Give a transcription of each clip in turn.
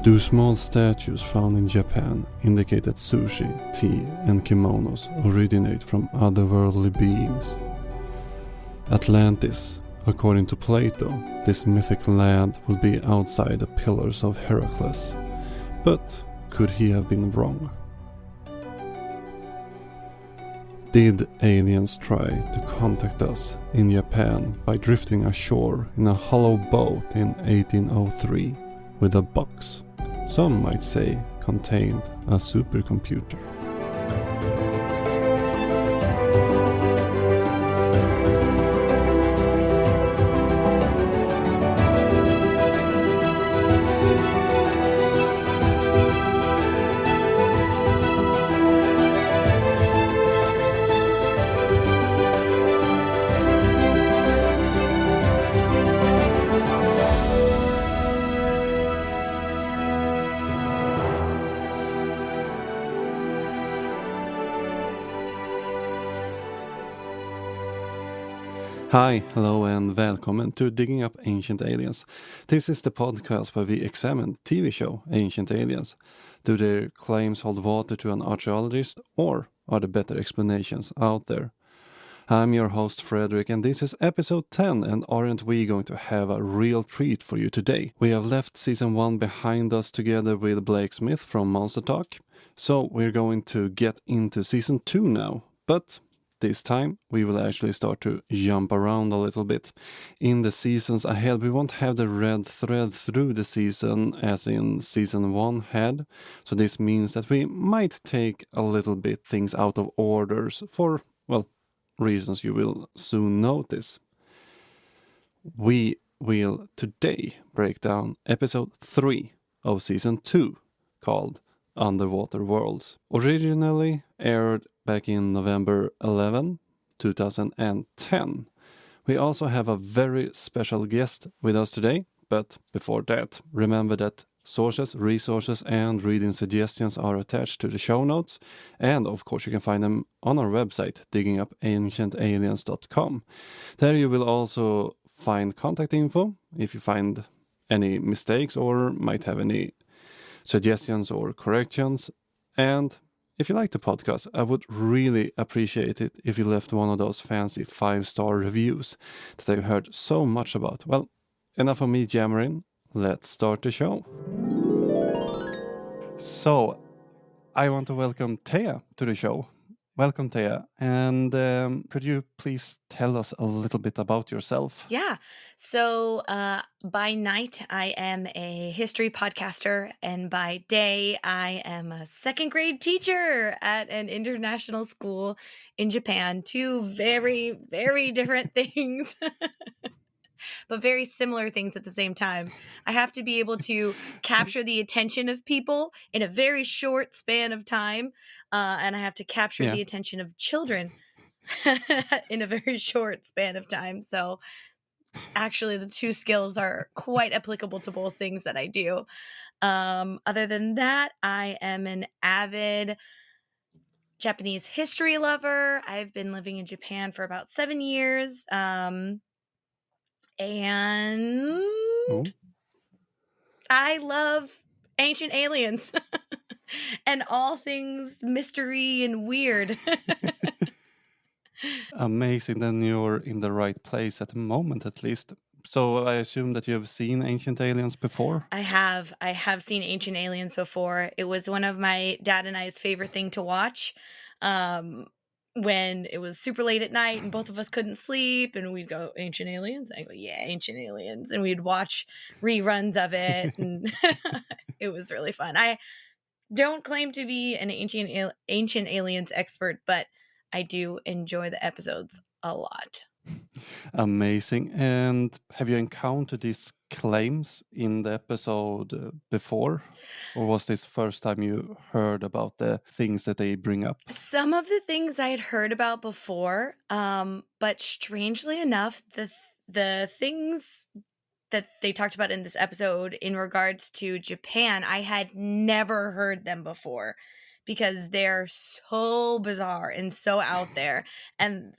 Do small statues found in Japan indicate that sushi, tea and kimonos originate from otherworldly beings? Atlantis, according to Plato, this mythic land would be outside the pillars of Heracles. But could he have been wrong? Did aliens try to contact us in Japan by drifting ashore in a hollow boat in 1803 with a box, some might say contained a supercomputer? Hi, hello and welcome to Digging Up Ancient Aliens. This is the podcast where we examine the TV show Ancient Aliens. Do their claims hold water to an archaeologist, or are there better explanations out there? I'm your host Fredrik, and this is episode 10, and aren't we going to have a real treat for you today? We have left season 1 behind us together with Blake Smith from Monster Talk, so we're going to get into season 2 now, but this time, we will actually start to jump around a little bit. In the seasons ahead, we won't have the red thread through the season as in season 1 had. So this means that we might take a little bit things out of orders for, well, reasons you will soon notice. We will today break down episode 3 of season 2, called Underwater Worlds. Originally aired back in November 11, 2010. We also have a very special guest with us today, but before that, remember that sources, resources and reading suggestions are attached to the show notes, and of course you can find them on our website, diggingupancientaliens.com. There you will also find contact info if you find any mistakes or might have any suggestions or corrections. And if you like the podcast, I would really appreciate it if you left one of those fancy 5-star reviews that I've heard so much about. Well, enough of me jammering. Let's start the show. So, I want to welcome Teyha to the show. Welcome, Tehya. And could you please tell us a little bit about yourself? Yeah. So by night, I am a history podcaster, and by day, I am a second grade teacher at an international school in Japan. Two very, very different things, but very similar things at the same time. I have to be able to capture the attention of people in a very short span of time, and I have to capture the attention of children in a very short span of time. So actually the two skills are quite applicable to both things that I do. Other than that, I am an avid Japanese history lover. I've been living in Japan for about 7 years. And I love ancient aliens and all things mystery and weird. Amazing, then you're in the right place at the moment at least. So I assume that you have seen Ancient Aliens before? I have seen Ancient Aliens before. It was one of my dad and I's favorite thing to watch. When it was super late at night and both of us couldn't sleep, and we'd go, Ancient Aliens? I go, yeah, Ancient Aliens. And we'd watch reruns of it. And it was really fun. I don't claim to be an Ancient Aliens expert, but I do enjoy the episodes a lot. Amazing. And have you encountered these claims in the episode before? Or was this first time you heard about the things that they bring up? Some of the things I had heard about before, but strangely enough, the things that they talked about in this episode in regards to Japan, I had never heard them before because they're so bizarre and so out there. And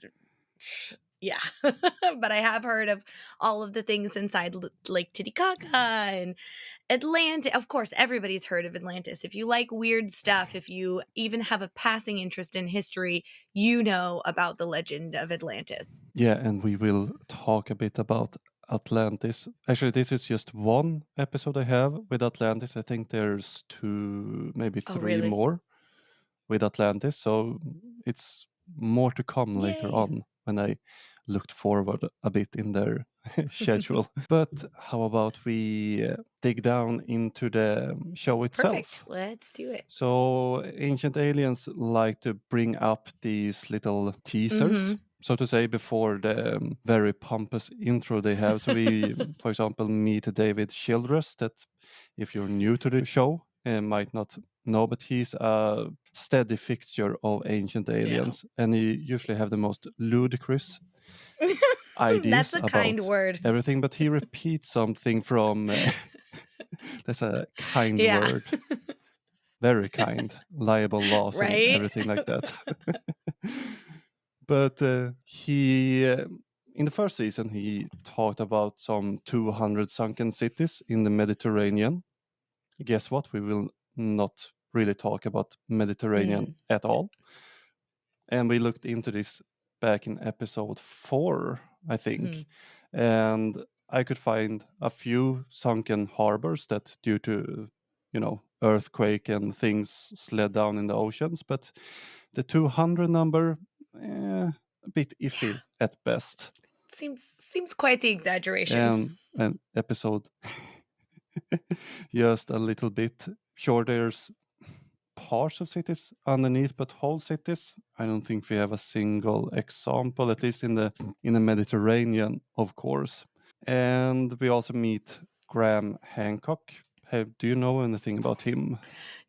yeah, but I have heard of all of the things inside Lake Titicaca Atlantis, of course, everybody's heard of Atlantis. If you like weird stuff, if you even have a passing interest in history, you know about the legend of Atlantis. Yeah, and we will talk a bit about Atlantis. Actually, this is just one episode I have with Atlantis. I think there's 2, maybe 3 really? more with Atlantis. So it's more to come later Yay. on when I looked forward a bit in their schedule. But how about we dig down into the show itself? Perfect. Let's do it. So Ancient Aliens like to bring up these little teasers, so to say, before the very pompous intro they have. So we, for example, meet David Childress, that if you're new to the show, might not know, but he's a steady fixture of Ancient Aliens, and he usually have the most ludicrous ideas That's a kind about word. everything, but he repeats something from that's a kind word, very kind, liable laws and Right? everything like that. But he in the first season he talked about some 200 sunken cities in the Mediterranean. Guess what? We will not really talk about Mediterranean at all. And we looked into this back in episode 4, I think. And I could find a few sunken harbors that, due to, earthquake and things, slid down in the oceans. But the 200 number, a bit iffy at best. Seems quite the exaggeration. And episode just a little bit. Sure, there's parts of cities underneath, but whole cities, I don't think we have a single example, at least in the Mediterranean, of course. And we also meet Graham Hancock. Do you know anything about him?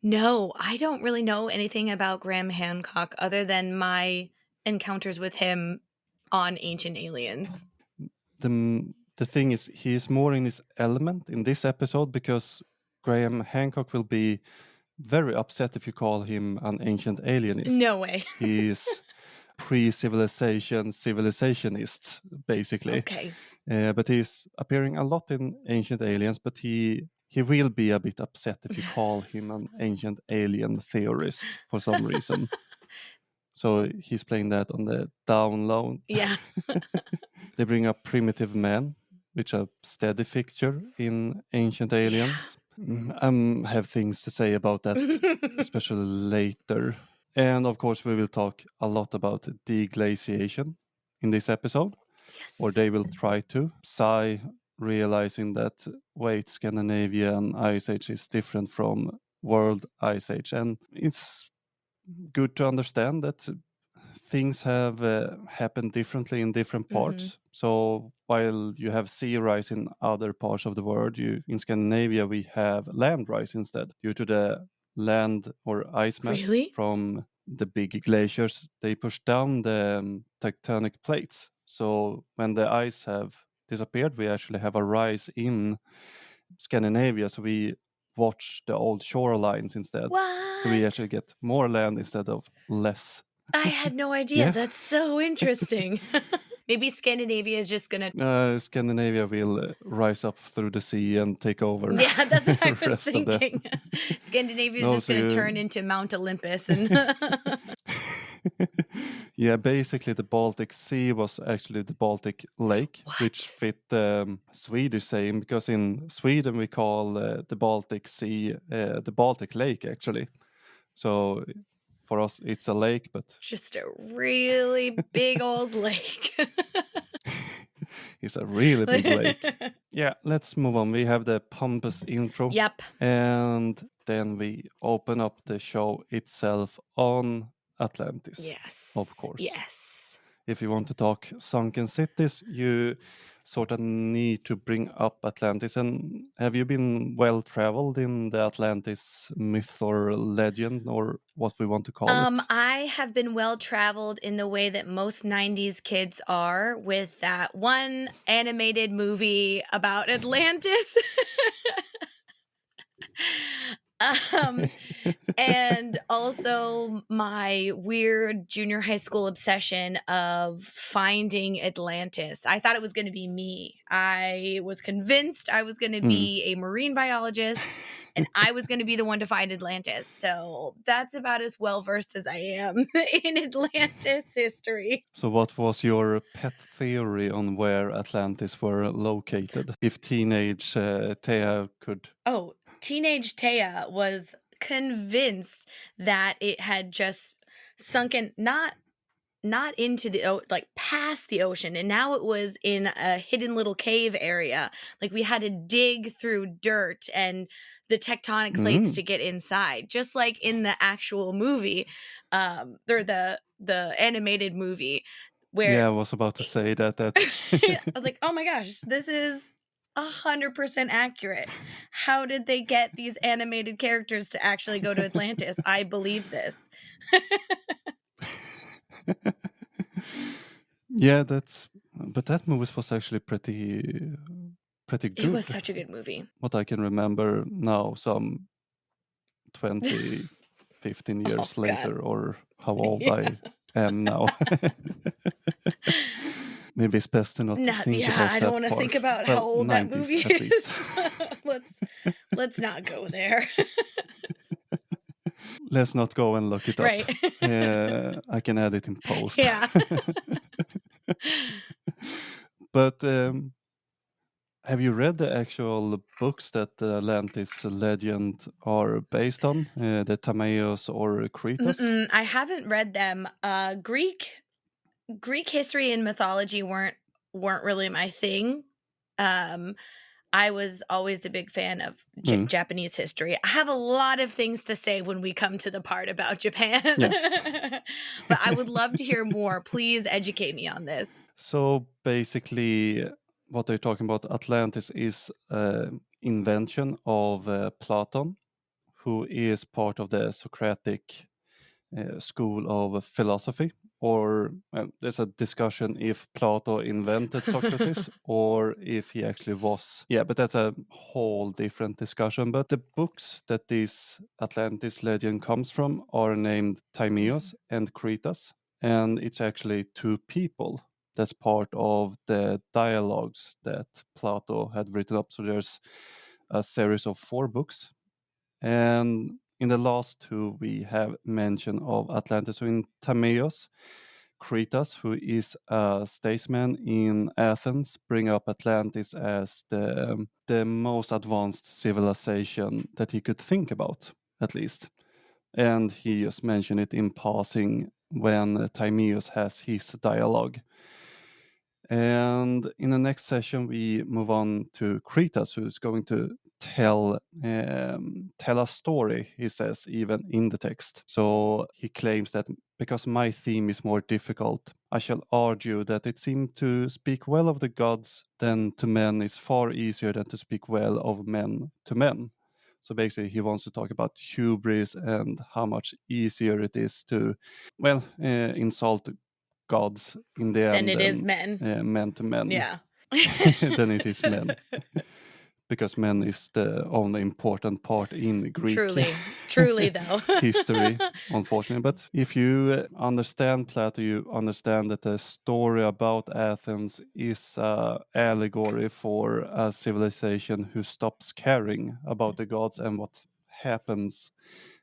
No, I don't really know anything about Graham Hancock other than my encounters with him on Ancient Aliens. The thing is, he is more in his element in this episode, because Graham Hancock will be very upset if you call him an ancient alienist. No way. He's pre-civilization civilizationist, basically. Okay. But he's appearing a lot in Ancient Aliens, but he will be a bit upset if you call him an ancient alien theorist for some reason. So he's playing that on the down low. Yeah. They bring up Primitive Man, which a steady fixture in Ancient Aliens. I have things to say about that, especially later. And of course, we will talk a lot about deglaciation in this episode, or they will try to. Psy realizing that, wait, Scandinavian Ice Age is different from World Ice Age. And it's good to understand that things have happened differently in different parts. So while you have sea rise in other parts of the world, in Scandinavia we have land rise instead, due to the land or ice mass from the big glaciers. They push down the tectonic plates. So when the ice have disappeared, we actually have a rise in Scandinavia. So we watch the old shorelines instead. What? So we actually get more land instead of less. I had no idea. Yeah. That's so interesting. Maybe Scandinavia is just going to... Scandinavia will rise up through the sea and take over. Yeah, that's what I was thinking. Scandinavia is just going to turn into Mount Olympus. And yeah, basically the Baltic Sea was actually the Baltic Lake, which fit the Swedish saying, because in Sweden we call the Baltic Sea the Baltic Lake, actually. So for us, it's a lake, but just a really big old lake. It's a really big lake. Yeah, let's move on. We have the pompous intro. Yep. And then we open up the show itself on Atlantis. Yes. Of course. Yes. If you want to talk sunken cities, you sort of need to bring up Atlantis. And have you been well traveled in the Atlantis myth or legend, or what we want to call it? I have been well traveled in the way that most 90s kids are, with that one animated movie about Atlantis. And also my weird junior high school obsession of finding Atlantis. I thought it was going to be me. I was convinced I was going to be a marine biologist and I was going to be the one to find Atlantis. So that's about as well versed as I am in Atlantis history. So what was your pet theory on where Atlantis were located? If teenage Teyha could... Oh, teenage Tehya was convinced that it had just sunken not into the like past the ocean, and now it was in a hidden little cave area. Like we had to dig through dirt and the tectonic plates to get inside, just like in the actual movie, or the animated movie. Where Yeah, I was about to say that. I was like, oh my gosh, this is 100% accurate. How did they get these animated characters to actually go to Atlantis? I believe this. Yeah, but that movie was actually pretty good. It was such a good movie. What I can remember now, some 20, 15 years later, or how old I am now. Maybe it's best to not think about that. I don't want to think about how old that movie at least. is. let's not go there. Let's not go and look it up. Right. I can add it in post. Yeah. But have you read the actual books that the Atlantis legend are based on? The Timaeus or Cretas? I haven't read them. Greek history and mythology weren't really my thing. I was always a big fan of Japanese history. I have a lot of things to say when we come to the part about Japan. Yeah. But I would love to hear more. Please educate me on this. So basically, what they're talking about, Atlantis, is an invention of Plato, who is part of the Socratic school of philosophy. Or there's a discussion if Plato invented Socrates or if he actually was. Yeah, but that's a whole different discussion. But the books that this Atlantis legend comes from are named Timaeus and Cretas. And it's actually two people. That's part of the dialogues that Plato had written up. So there's a series of 4 books. And in the last 2, we have mention of Atlantis. So in Timaeus, Cretas, who is a statesman in Athens, bring up Atlantis as the most advanced civilization that he could think about, at least. And he just mentioned it in passing when Timaeus has his dialogue. And in the next session, we move on to Cretas, who's going to tell a story, he says, even in the text. So he claims that because my theme is more difficult, I shall argue that it seemed to speak well of the gods than to men is far easier than to speak well of men to men. So basically, he wants to talk about hubris and how much easier it is to, insult gods in the end. Than it is men. Men to men. Yeah. Than it is men. Because men is the only important part in Greek. Truly though. history, unfortunately. But if you understand Plato, you understand that the story about Athens is an allegory for a civilization who stops caring about the gods and what happens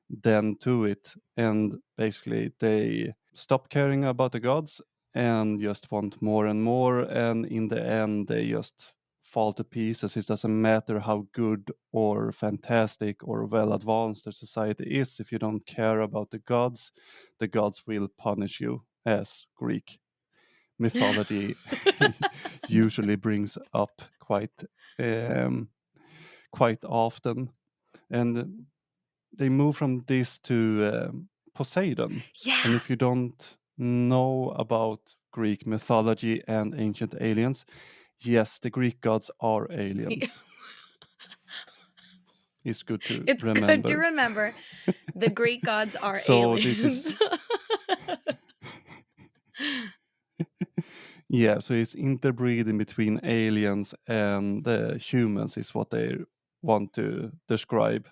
then to it. And basically they stop caring about the gods and just want more and more. And in the end, they just fall to pieces. It doesn't matter how good or fantastic or well advanced the society is. If you don't care about the gods will punish you, as Greek mythology usually brings up quite often. And they move from this to Poseidon. Yeah. And if you don't know about Greek mythology and ancient aliens, yes, the Greek gods are aliens. It's good to remember. Good to remember. The Greek gods are aliens. Yeah, so it's interbreeding between aliens and humans is what they want to describe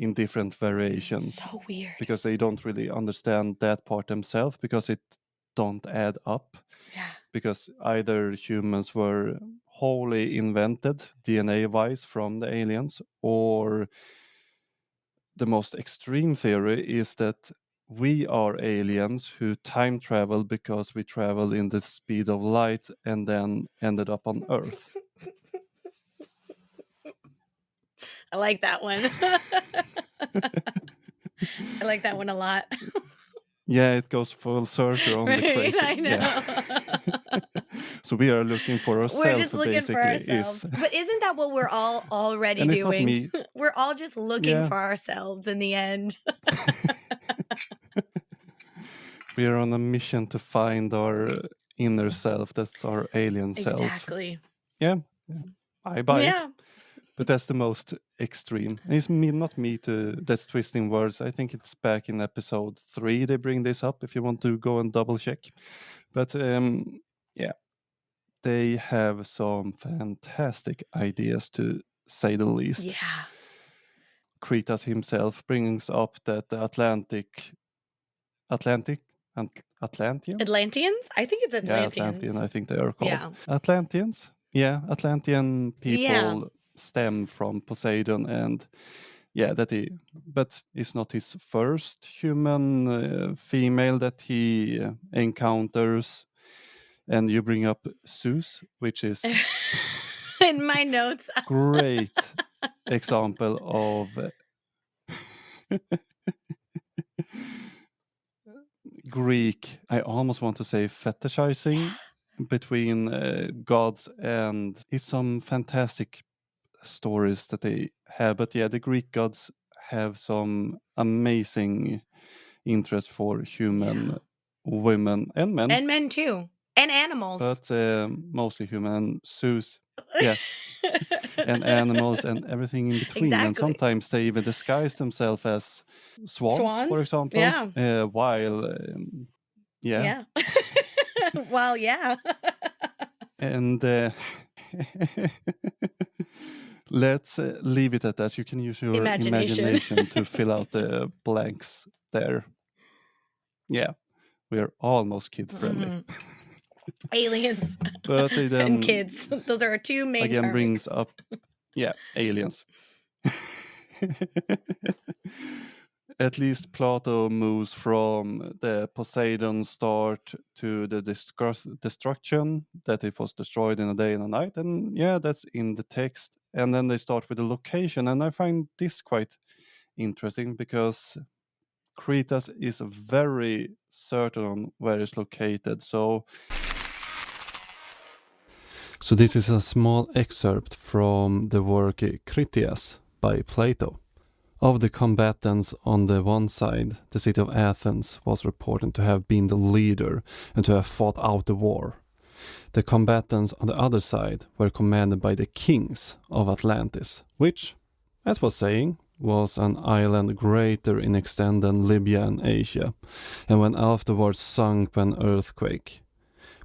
in different variations. So weird. Because they don't really understand that part themselves, because it don't add up. Yeah. Because either humans were wholly invented DNA-wise from the aliens, or the most extreme theory is that we are aliens who time travel because we travel in the speed of light and then ended up on Earth. I like that one. I like that one a lot. Yeah, it goes full circle on the Right, crazy. I know. Yeah. So we are looking for We're ourselves, just looking for basically. ourselves. But isn't that what we're all already And it's not doing? me. We're all just looking Yeah. for ourselves in the end. We are on a mission to find our inner self. That's our alien self. Exactly. Yeah, I buy Yeah. it. But that's the most extreme. And it's not me that's twisting words. I think it's back in episode 3 they bring this up, if you want to go and double check. But yeah, they have some fantastic ideas, to say the least. Yeah. Kritas himself brings up that the Atlantean? Atlanteans? I think it's Yeah, Atlanteans. Atlantean, I think they are called. Yeah. Atlanteans? Yeah, Atlantean people Yeah. stem from Poseidon, and yeah, but it's not his first human female that he encounters. And you bring up Zeus, which is In my notes. great example of Greek, I almost want to say fetishizing between gods, and it's some fantastic stories that they have. But yeah, the Greek gods have some amazing interest for human women and men. And men too. And animals. But mostly human. Zeus, yeah. And animals and everything in between. And Exactly. sometimes they even disguise themselves as swans, for example. Yeah. While, yeah. Well, yeah. And let's leave it at that. You can use your imagination to fill out the blanks there. Yeah, we are almost kid-friendly. Aliens But they then and kids. Those are our two main again targets. brings up, yeah, aliens. At least Plato moves from the Poseidon start to the destruction, that it was destroyed in a day and a night. And yeah, that's in the text. And then they start with the location. And I find this quite interesting, because Crete is very certain on where it's located. So this is a small excerpt from the work Critias by Plato. Of the combatants on the one side, the city of Athens was reported to have been the leader and to have fought out the war. The combatants on the other side were commanded by the kings of Atlantis, which, as was saying, was an island greater in extent than Libya and Asia, and when afterwards sunk by an earthquake,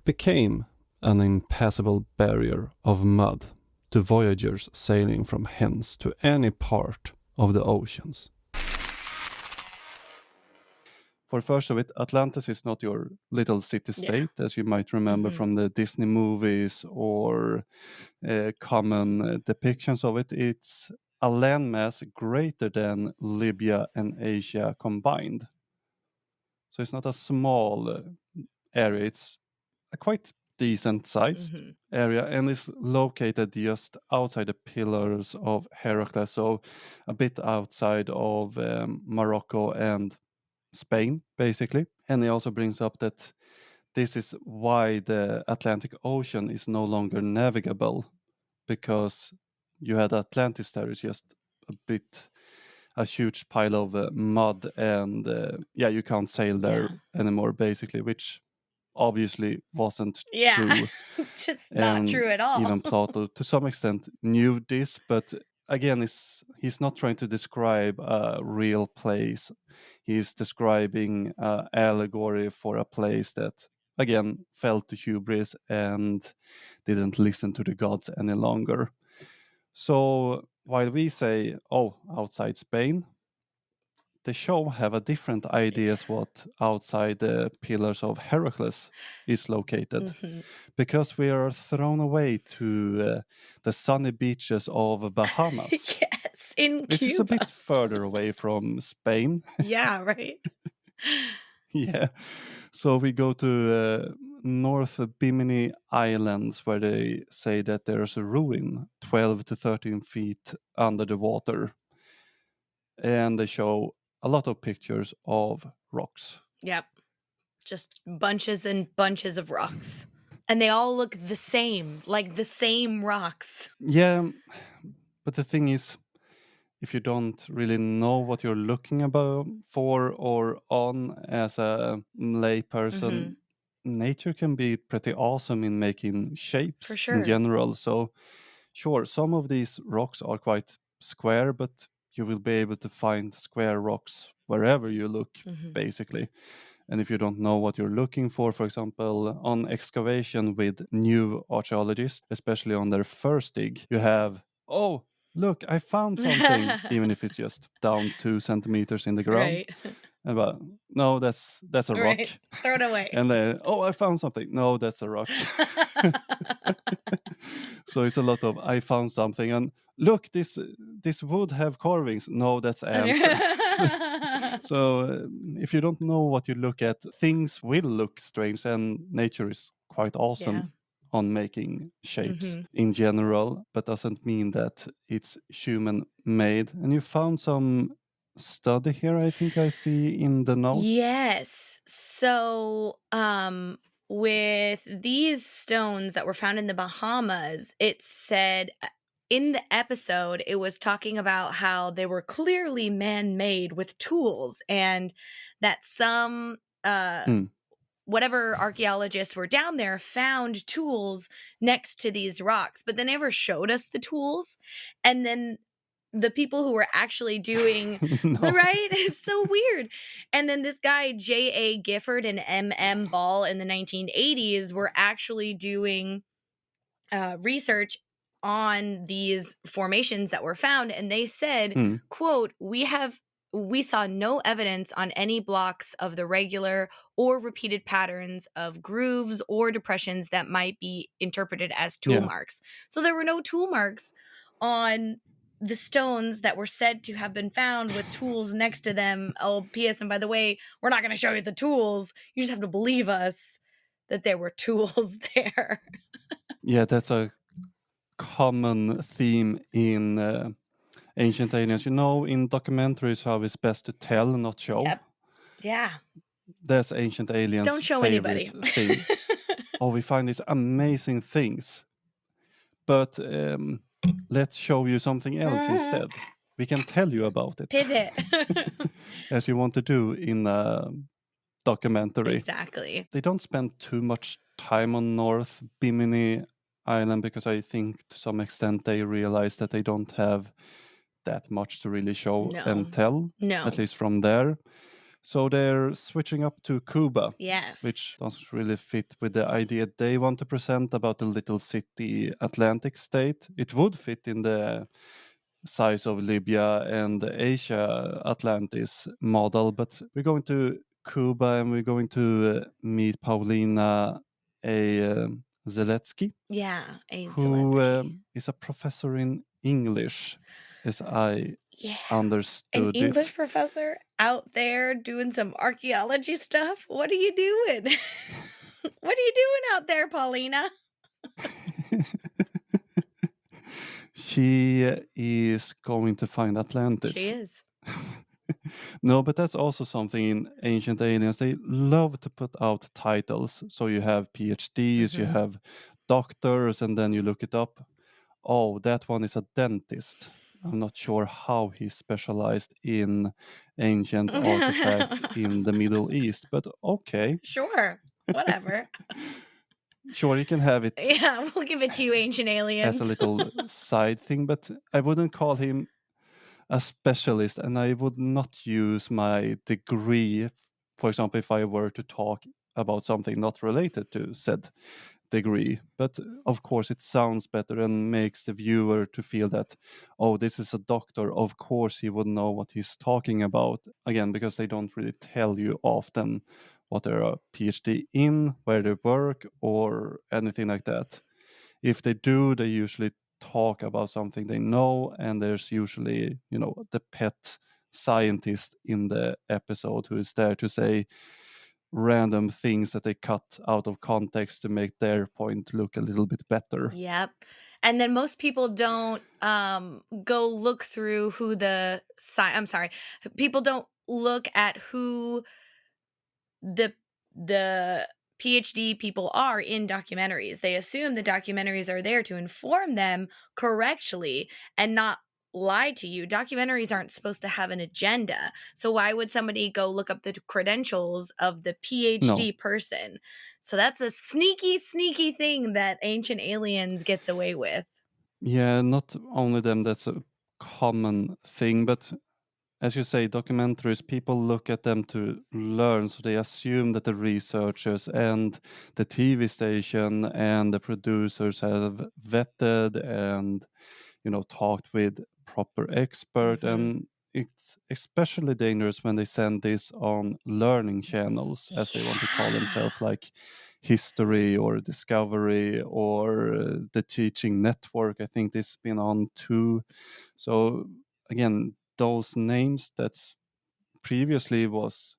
became an impassable barrier of mud to voyagers sailing from hence to any part of the oceans. For first of it, Atlantis is not your little city-state, as you might remember from the Disney movies or common depictions of it. It's a landmass greater than Libya and Asia combined. So it's not a small area, it's a quite decent sized area, and is located just outside the pillars of Heracles, so a bit outside of Morocco and Spain, basically. And he also brings up that this is why the Atlantic Ocean is no longer navigable, because you had Atlantis there is just a huge pile of mud, and yeah, you can't sail there anymore, basically, which obviously wasn't true. Just not true at all. Even Plato, to some extent, knew this, but again, he's not trying to describe a real place. He's describing an allegory for a place that, again, fell to hubris and didn't listen to the gods any longer. So while we say, oh, outside Spain, the show have a different ideas what outside the pillars of Heracles is located, because we are thrown away to the sunny beaches of Bahamas, Yes, in which is a Cuba. bit further away from Spain. Yeah, right. Yeah, so we go to North Bimini Islands, where they say that there's a ruin 12 to 13 feet under the water, and they show a lot of pictures of rocks. Yep. Just bunches and bunches of rocks. And they all look the same, like the same rocks. Yeah, but the thing is, if you don't really know what you're looking about for or on as a lay person, nature can be pretty awesome in making For shapes in sure. general. So, sure, some of these rocks are quite square, but you will be able to find square rocks wherever you look, basically. And if you don't know what you're looking for example, on excavation with new archaeologists, especially on their first dig, you have, oh, look, I found something, even if it's just down 2 centimeters in the ground. Right. And but no, that's a rock. Right. Throw it away. And then, oh, I found something. No, that's a rock. So it's a lot of I found something, and look, this would have carvings. No, that's ants. So if you don't know what you look at, things will look strange, and nature is quite awesome on making shapes in general, but doesn't mean that it's human made. And you found some study here, I think I see in the notes. Yes. So, with these stones that were found in the Bahamas, it said in the episode, it was talking about how they were clearly man-made with tools, and that some whatever archaeologists were down there found tools next to these rocks, but they never showed us the tools. And then the people who were actually doing right, it's so weird. And then this guy J.A. Gifford and M.M. Ball in the 1980s were actually doing research on these formations that were found, and they said, quote, we saw no evidence on any blocks of the regular or repeated patterns of grooves or depressions that might be interpreted as tool marks. So there were no tool marks on the stones that were said to have been found with tools next to them. Oh, P.S. And by the way, we're not going to show you the tools. You just have to believe us that there were tools there. Yeah, that's a common theme in ancient aliens. You know, in documentaries, how it's best to tell, not show. Yep. Yeah. That's ancient aliens' Don't show favorite anybody. thing. Oh, we find these amazing things, but let's show you something else instead. We can tell you about it. Pivot. As you want to do in a documentary. Exactly. They don't spend too much time on North Bimini Island because I think to some extent they realize that they don't have that much to really show and tell, at least from there. So they're switching up to Cuba, which doesn't really fit with the idea they want to present about the little city Atlantic state. It would fit in the size of Libya and the Asia Atlantis model, but we're going to Cuba and we're going to meet Paulina Zeletsky. Yeah, who is a professor in English, as I understood An English it. professor out there doing some archaeology stuff? What are you doing? What are you doing out there, Paulina? She is going to find Atlantis. She is. No, but that's also something in Ancient Aliens. They love to put out titles. So you have PhDs, you have doctors, and then you look it up. Oh, that one is a dentist. I'm not sure how he's specialized in ancient artifacts in the Middle East, but okay. Sure, whatever. Sure, you can have it. Yeah, we'll give it to you, Ancient Aliens. As a little side thing, but I wouldn't call him a specialist, and I would not use my degree, for example, if I were to talk about something not related to said degree. But of course, it sounds better and makes the viewer to feel that, oh, this is a doctor. Of course, he would know what he's talking about. Again, because they don't really tell you often what they're a PhD in, where they work, or anything like that. If they do, they usually talk about something they know, and there's usually, the pet scientist in the episode who is there to say random things that they cut out of context to make their point look a little bit better. Yep. And then most people don't go look through who I'm sorry. People don't look at who the PhD people are in documentaries. They assume the documentaries are there to inform them correctly and not lie to you. Documentaries aren't supposed to have an agenda. So why would somebody go look up the credentials of the No. PhD person? So that's a sneaky, sneaky thing that Ancient Aliens gets away with. Yeah, not only them, that's a common thing, but as you say, documentaries, people look at them to learn, so they assume that the researchers and the TV station and the producers have vetted and, talked with proper expert. And it's especially dangerous when they send this on learning channels, as they want to call themselves, like History or Discovery or the Teaching Network. I think this has been on too. So again, those names that's previously was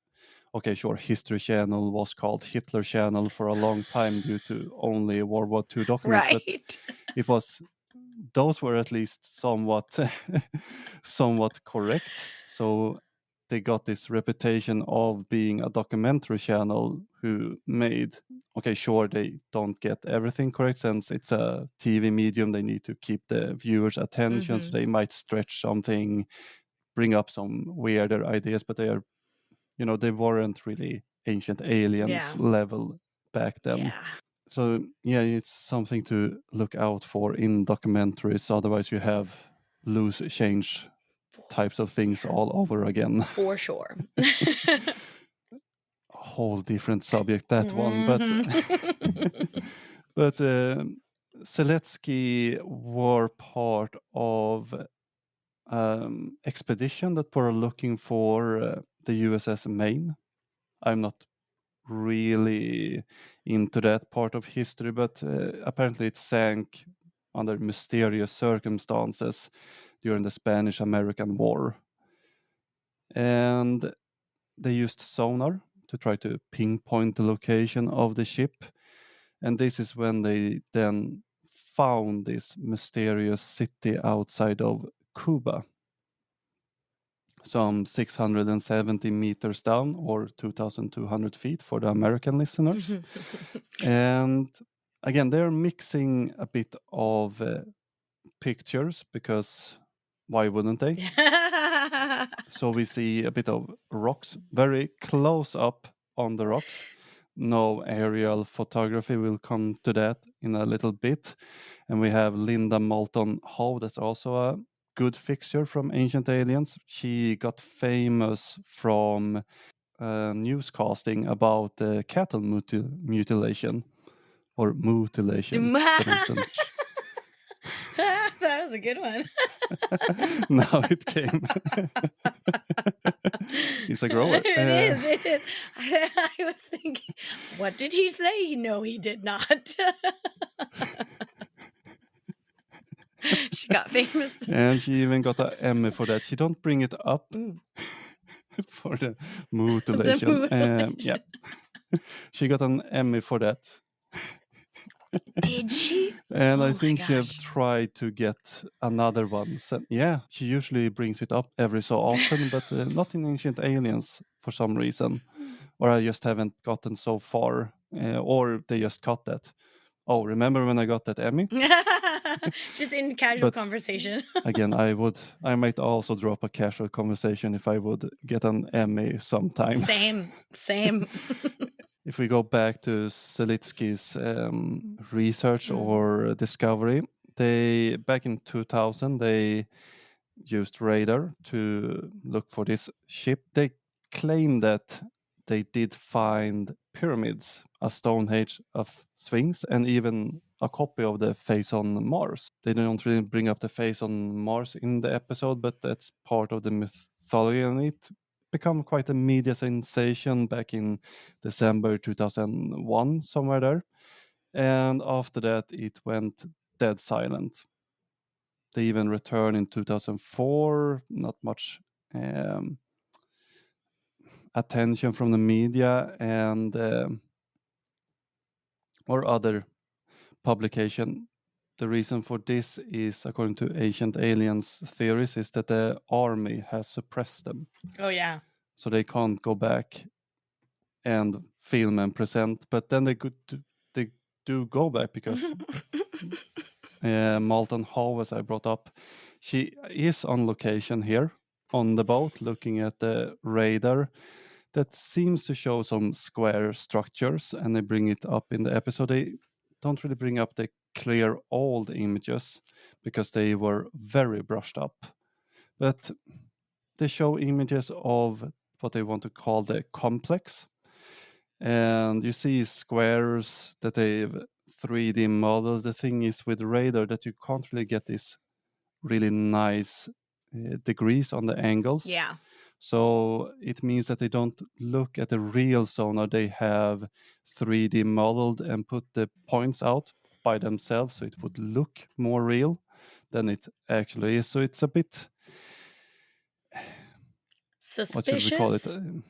okay, sure, History Channel was called Hitler Channel for a long time due to only World War II documents, but Right. it was those were at least somewhat somewhat correct. So they got this reputation of being a documentary channel who made, okay, sure, they don't get everything correct since it's a TV medium. They need to keep the viewers' attention, so they might stretch something, bring up some weirder ideas, but they are, they weren't really Ancient Aliens Yeah. level back then. Yeah. So yeah, it's something to look out for in documentaries. Otherwise, you have loose change types of things all over again. For sure. A whole different subject, that one. But Mhm. but Seletsky were part of expedition that were looking for the USS Maine. I'm not really into that part of history, but apparently it sank under mysterious circumstances during the Spanish-American War. And they used sonar to try to pinpoint the location of the ship. And this is when they then found this mysterious city outside of Cuba, some 670 meters down, or 2,200 feet for the American listeners. And again, they're mixing a bit of pictures because why wouldn't they? So we see a bit of rocks, very close up on the rocks. No aerial photography, we'll come to that in a little bit. And we have Linda Moulton Howe, that's also a good fixture from Ancient Aliens. She got famous from newscasting about cattle mutilation or mutilation. That was a good one. Now it came. He's a grower. It is. It is. I was thinking, what did he say? No, he did not. She got famous. And she even got an Emmy for that. She don't bring it up for the mutilation. Yeah, she got an Emmy for that. Did she? And I Oh my think she have gosh. tried to get another one sent. Yeah, she usually brings it up every so often, but not in Ancient Aliens for some reason. Or I just haven't gotten so far. Or they just cut that. Oh, remember when I got that Emmy? Just in casual But conversation. again, I might also drop a casual conversation if I would get an Emmy sometime. Same. If we go back to Selitsky's research or discovery, they back in 2000 they used radar to look for this ship. They claim that they did find pyramids a Stonehenge of Sphinx, and even a copy of the face on Mars. They don't really bring up the face on Mars in the episode, but that's part of the mythology, and it became quite a media sensation back in December 2001, somewhere there. And after that, it went dead silent. They even returned in 2004, not much attention from the media and or other publication. The reason for this is, according to Ancient Aliens theories, is that the army has suppressed them, Oh yeah. so they can't go back and film and present. But then they do go back because Malton Howe, as I brought up, she is on location here on the boat, looking at the radar that seems to show some square structures, and they bring it up in the episode. They don't really bring up the clear old images because they were very brushed up, but they show images of what they want to call the complex, and you see squares that they've 3D models. The thing is with radar that you can't really get this really nice degrees on the angles. Yeah. So it means that they don't look at the real sonar. They have 3D modeled and put the points out by themselves, so it would look more real than it actually is. So it's a bit, what should we call it? Suspicious.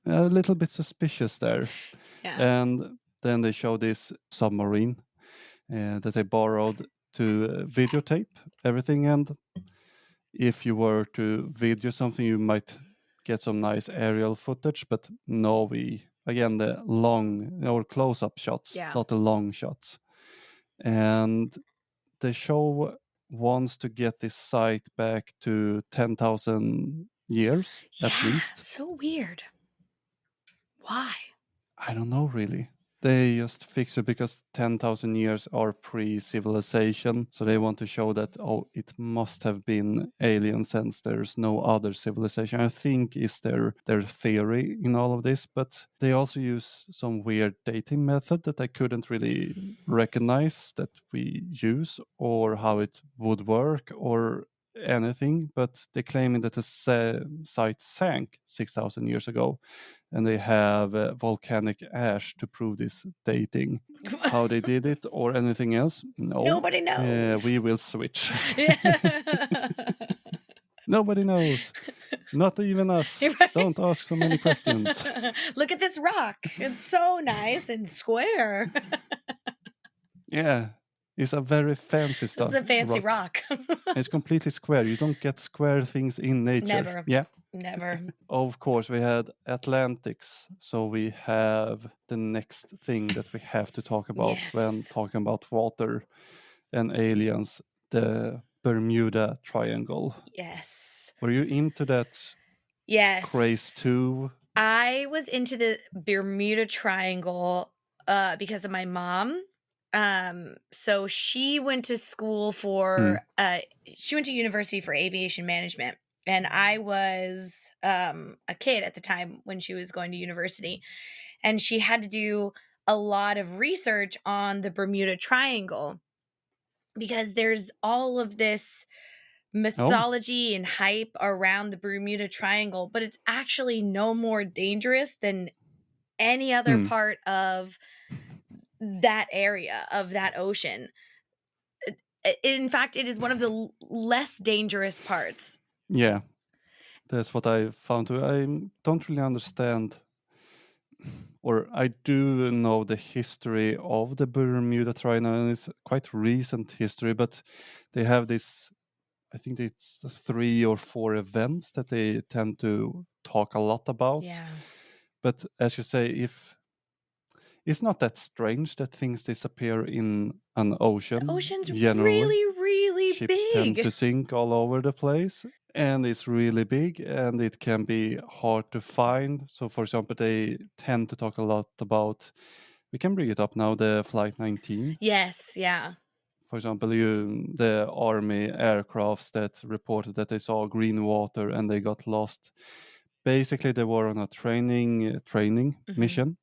A little bit suspicious there. Yeah. And then they show this submarine that they borrowed to videotape everything. And if you were to video something, you might get some nice aerial footage. But no, again, the long or close-up shots, Yeah. not the long shots. And the show wants to get this site back to 10,000 years at least. So weird. Why? I don't know really. They just fix it because 10,000 years are pre-civilization. So they want to show that, oh, it must have been alien since there's no other civilization. I think is their theory in all of this. But they also use some weird dating method that I couldn't really recognize that we use or how it would work or anything. But they're claiming that the site sank 6,000 years ago, and they have volcanic ash to prove this dating. How they did it or anything else? No. Nobody knows. We will switch. Nobody knows. Not even us. Right. Don't ask so many questions. Look at this rock. It's so nice and square. Yeah. It's a very fancy stuff. It's a fancy rock. It's completely square. You don't get square things in nature. Never. Yeah. Never. Of course, we had Atlantis. So we have the next thing that we have to talk about when talking about water and aliens, the Bermuda Triangle. Yes. Were you into that craze too? I was into the Bermuda Triangle because of my mom. So she went to school for she went to university for aviation management, and I was a kid at the time when she was going to university, and she had to do a lot of research on the Bermuda Triangle because there's all of this mythology and hype around the Bermuda Triangle, but it's actually no more dangerous than any other part of that area of that ocean. In fact, it is one of the less dangerous parts. Yeah, that's what I found too. I don't really understand, or I do know the history of the Bermuda Triangle, and it's quite recent history, but they have this, I think it's 3 or 4 events that they tend to talk a lot about. Yeah. But as you say, if it's not that strange that things disappear in an ocean. The ocean's generally. really Ships big. tend to sink all over the place, and it's really big, and it can be hard to find. So, for example, they tend to talk a lot about, we can bring it up now, the Flight 19. Yes, yeah. For example, the army aircrafts that reported that they saw green water and they got lost. basically they were on a training mission,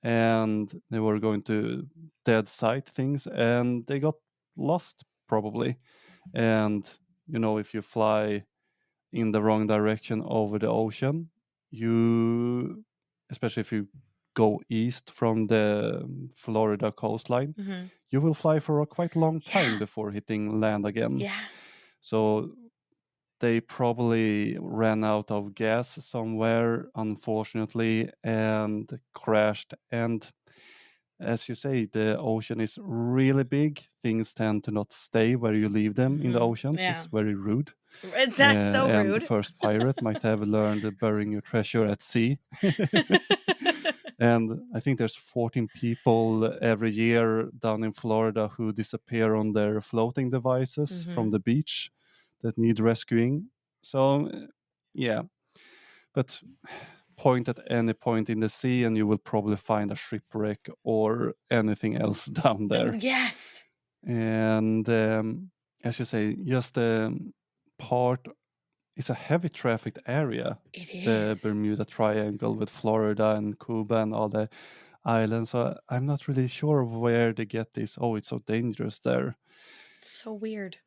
and they were going to dead sight things, and they got lost probably. And if you fly in the wrong direction over the ocean, especially if you go east from the Florida coastline, you will fly for a quite long time before hitting land again. Yeah. So they probably ran out of gas somewhere, unfortunately, and crashed. And as you say, the ocean is really big. Things tend to not stay where you leave them in the oceans. Yeah. It's very rude. That's so And rude. the first pirate might have learned burying your treasure at sea. And I think there's 14 people every year down in Florida who disappear on their floating devices from the beach that need rescuing. So, yeah. But point at any point in the sea and you will probably find a shipwreck or anything else down there. Yes. And as you say, just part is a heavy trafficked area. It is. The Bermuda Triangle with Florida and Cuba and all the islands. So I'm not really sure where they get this. Oh, it's so dangerous there. So weird.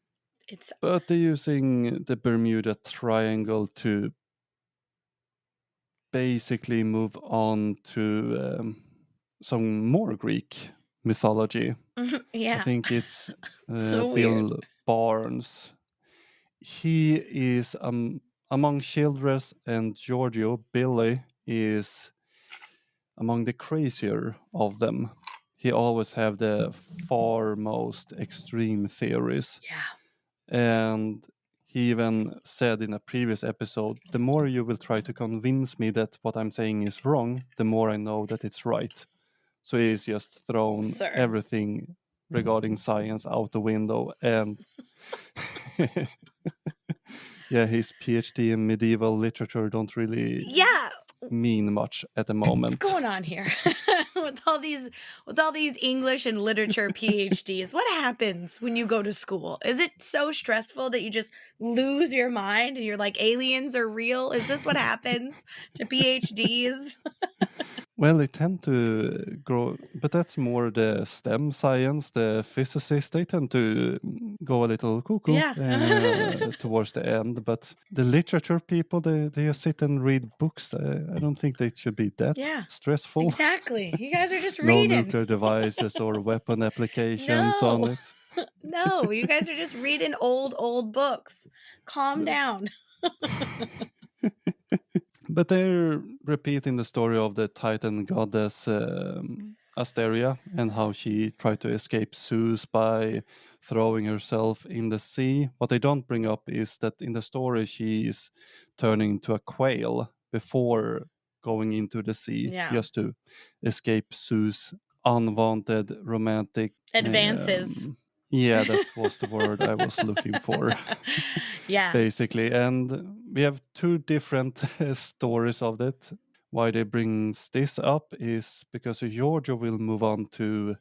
But they're using the Bermuda Triangle to basically move on to some more Greek mythology. Yeah. I think it's So Bill weird. Barnes. He is among Childress and Giorgio. Billy is among the crazier of them. He always have the far most extreme theories. Yeah. And he even said in a previous episode, the more you will try to convince me that what I'm saying is wrong, the more I know that it's right. So he's just thrown everything regarding science out the window. And yeah, his PhD in medieval literature don't really mean much at the moment. What's going on here? with all these English and literature PhDs? What happens when you go to school? Is it so stressful that you just lose your mind and you're like, aliens are real? Is this what happens to PhDs? Well, they tend to grow, but that's more the STEM science, the physicists, they tend to go a little cuckoo towards the end. But the literature people, they just sit and read books. I don't think they should be that stressful. Exactly. You guys are just No reading. nuclear devices or weapon applications on it. No, you guys are just reading old books. Calm down. But they're repeating the story of the Titan goddess Asteria and how she tried to escape Zeus by throwing herself in the sea. What they don't bring up is that in the story she is turning into a quail before going into the sea just to escape Zeus' unwanted romantic advances. Yeah, that was the word I was looking for. Basically. And we have two different stories of that. Why they bring this up is because Giorgio will move on to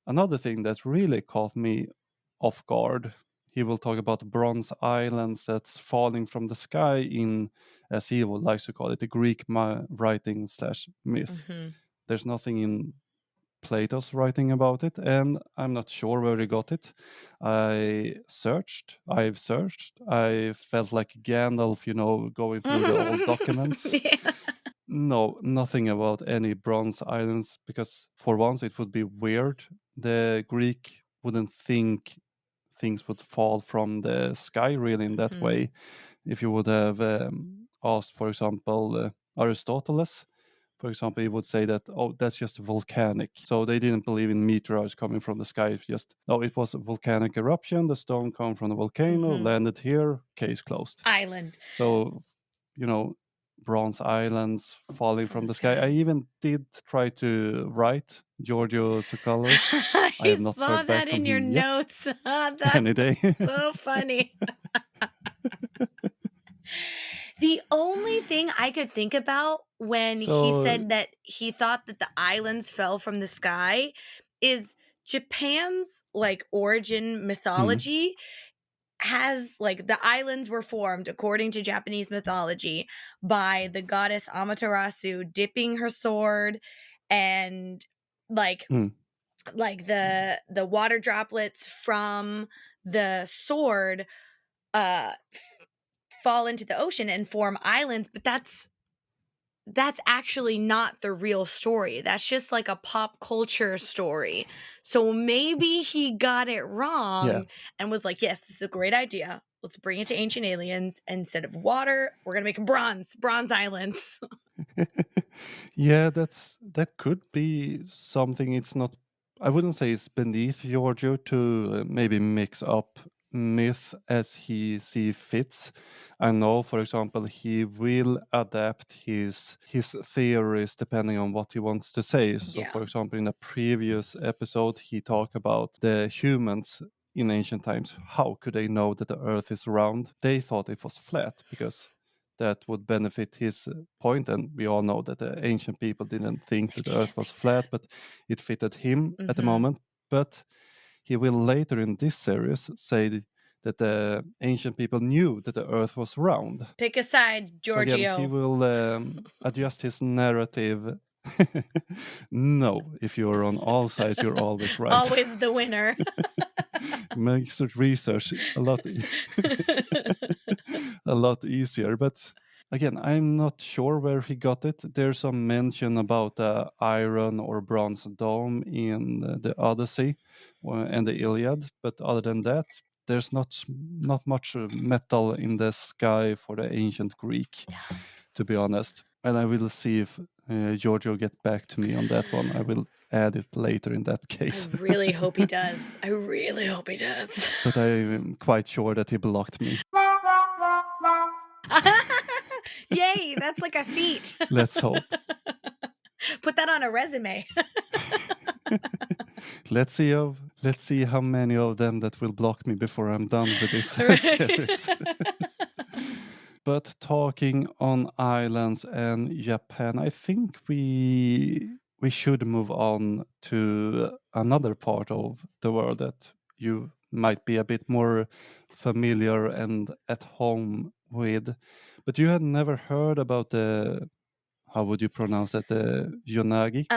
another thing that really caught me off guard. He will talk about bronze islands that's falling from the sky in, as he would like to call it, the Greek writing / myth. There's nothing in Plato's writing about it, and I'm not sure where he got it. I've searched. I felt like Gandalf, going through the old documents. No, nothing about any bronze islands, because for once it would be weird. The Greek wouldn't think things would fall from the sky really in that way. If you would have asked, for example, Aristoteles, for example, he would say that, oh, that's just volcanic. So they didn't believe in meteorites coming from the sky. It's just, no, it was a volcanic eruption. The stone came from the volcano, landed here, case closed. Island. So, bronze islands falling from the sky. I even did try to write Giorgio Tsoukalos. I have not saw heard back that from in your him yet. notes. That's Any day. so funny. The only thing I could think about when he said that he thought that the islands fell from the sky is Japan's origin mythology has like the islands were formed according to Japanese mythology by the goddess Amaterasu dipping her sword and like the water droplets from the sword fall into the ocean and form islands, but that's actually not the real story. That's just like a pop culture story. So maybe he got it wrong and was like, yes, this is a great idea. Let's bring it to ancient aliens. Instead of water, we're going to make them bronze islands. Yeah, that could be something. It's not, I wouldn't say it's beneath Giorgio to maybe mix up myth as he see fits. I know, for example, he will adapt his theories depending on what he wants to say. So, Yeah. for example, in a previous episode, he talked about the humans in ancient times. How could they know that the Earth is round? They thought it was flat because that would benefit his point, and we all know that the ancient people didn't think that the Earth was flat, but it fitted him at the moment. But he will later in this series say that the ancient people knew that the Earth was round. Pick a side, Giorgio. So again, he will adjust his narrative. No, if you're on all sides, you're always right. Always the winner. Makes research a lot easier. But again, I'm not sure where he got it. There's some mention about the iron or bronze dome in the Odyssey and the Iliad, but other than that, there's not much metal in the sky for the ancient Greek, to be honest. And I will see if Giorgio get back to me on that one. I will add it later in that case. I really hope he does. I really hope he does. But I'm quite sure that he blocked me. Yay, that's like a feat. Let's hope. Put that on a resume. Let's see how many of them that will block me before I'm done with this series. But talking on islands and Japan, I think we should move on to another part of the world that you might be a bit more familiar and at home with. But you had never heard about the, how would you pronounce that, the Yonagi?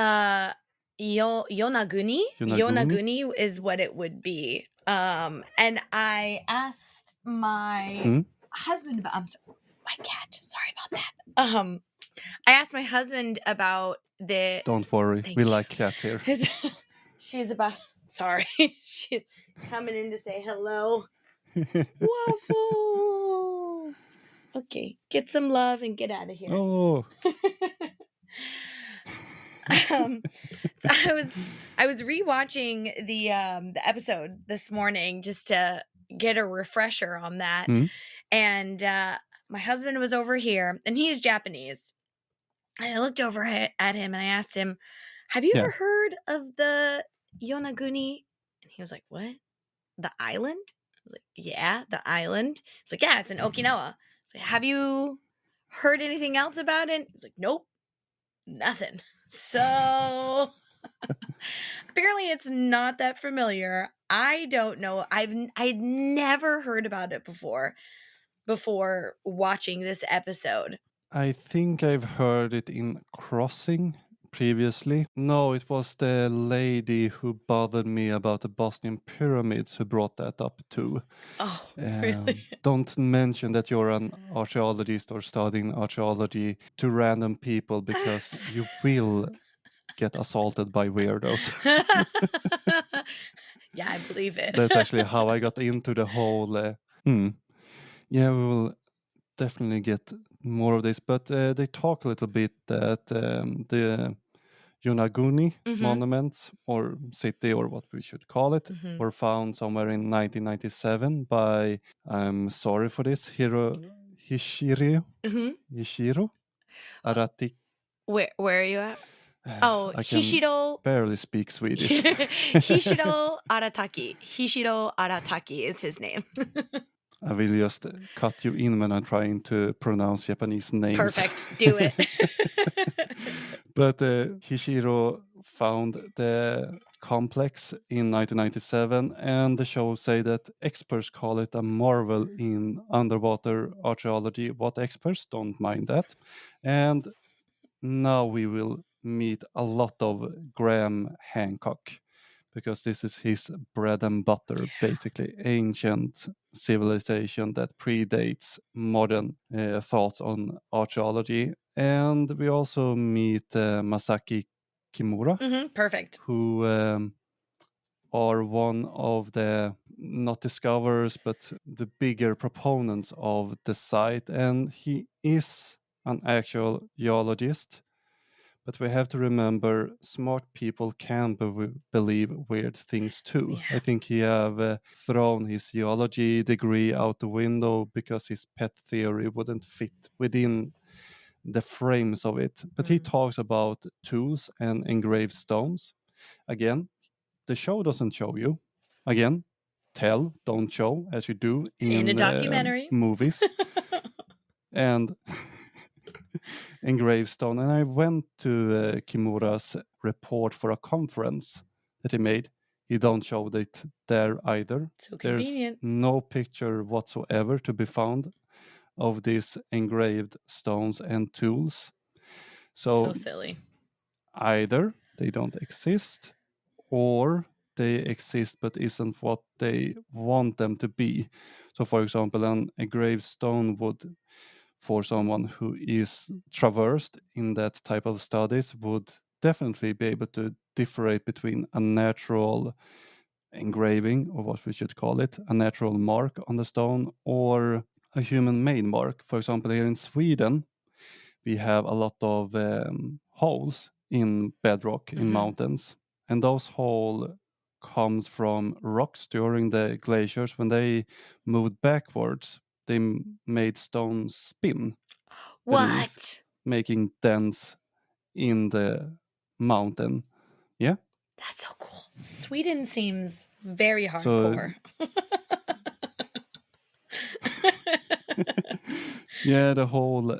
Yonaguni? Yonaguni is what it would be. And I asked my husband about, I'm sorry, my cat, sorry about that. I asked my husband about the... Don't worry, we like cats here. She's coming in to say hello. Waffles! Okay, get some love and get out of here. Oh. So I was rewatching the episode this morning just to get a refresher on that. And my husband was over here, and he's Japanese. And I looked over at him and I asked him, "Have you ever heard of the Yonaguni?" And he was like, "What? The island?" I was like, "Yeah, the island." He's like, "Yeah, it's in Okinawa." I was like, "Have you heard anything else about it?" He's like, "Nope, nothing." So apparently it's not that familiar. I don't know. I'd never heard about it before watching this episode. I think I've heard it in Crossing previously. No, it was the lady who bothered me about the Bosnian pyramids who brought that up too. Oh, really? Don't mention that you're an archaeologist or studying archaeology to random people, because you will get assaulted by weirdos. Yeah, I believe it. That's actually how I got into the whole... Yeah, we will definitely get more of this, but they talk a little bit that the Yonaguni monuments or city, or what we should call it, were found somewhere in 1997 by, I'm sorry for this, Hishiro Arati. Where are you at? Oh, I can Hishiro barely speak Swedish. Hishiro Arataki. Hishiro Arataki is his name. I will just cut you in when I'm trying to pronounce Japanese names. Perfect. Do it. But Hishiro found the complex in 1997, and the show say that experts call it a marvel in underwater archaeology. What experts don't mind that. And now we will meet a lot of Graham Hancock, because this is his bread and butter, basically ancient civilization that predates modern thoughts on archaeology. And we also meet Masaki Kimura, Perfect. who are one of the, not discoverers, but the bigger proponents of the site. And he is an actual geologist. But we have to remember, smart people can believe weird things too. Yeah. I think he have thrown his geology degree out the window because his pet theory wouldn't fit within the frames of it. But he talks about tools and engraved stones. Again, the show doesn't show you. Again, tell, don't show, as you do In a documentary. movies. And in Gravestone. And I went to Kimura's report for a conference that he made. He don't show it there either. So There's convenient. no picture whatsoever to be found of these engraved stones and tools. So silly. Either they don't exist, or they exist but isn't what they want them to be. So, for example, an engraved stone would, for someone who is traversed in that type of studies, would definitely be able to differentiate between a natural engraving, or what we should call it, a natural mark on the stone, or a human-made mark. For example, here in Sweden, we have a lot of holes in bedrock in mountains, and those holes comes from rocks during the glaciers. When they moved backwards, they made stones spin beneath, What? making dents in the mountain. Yeah. That's so cool. Sweden seems very So hardcore. yeah, the whole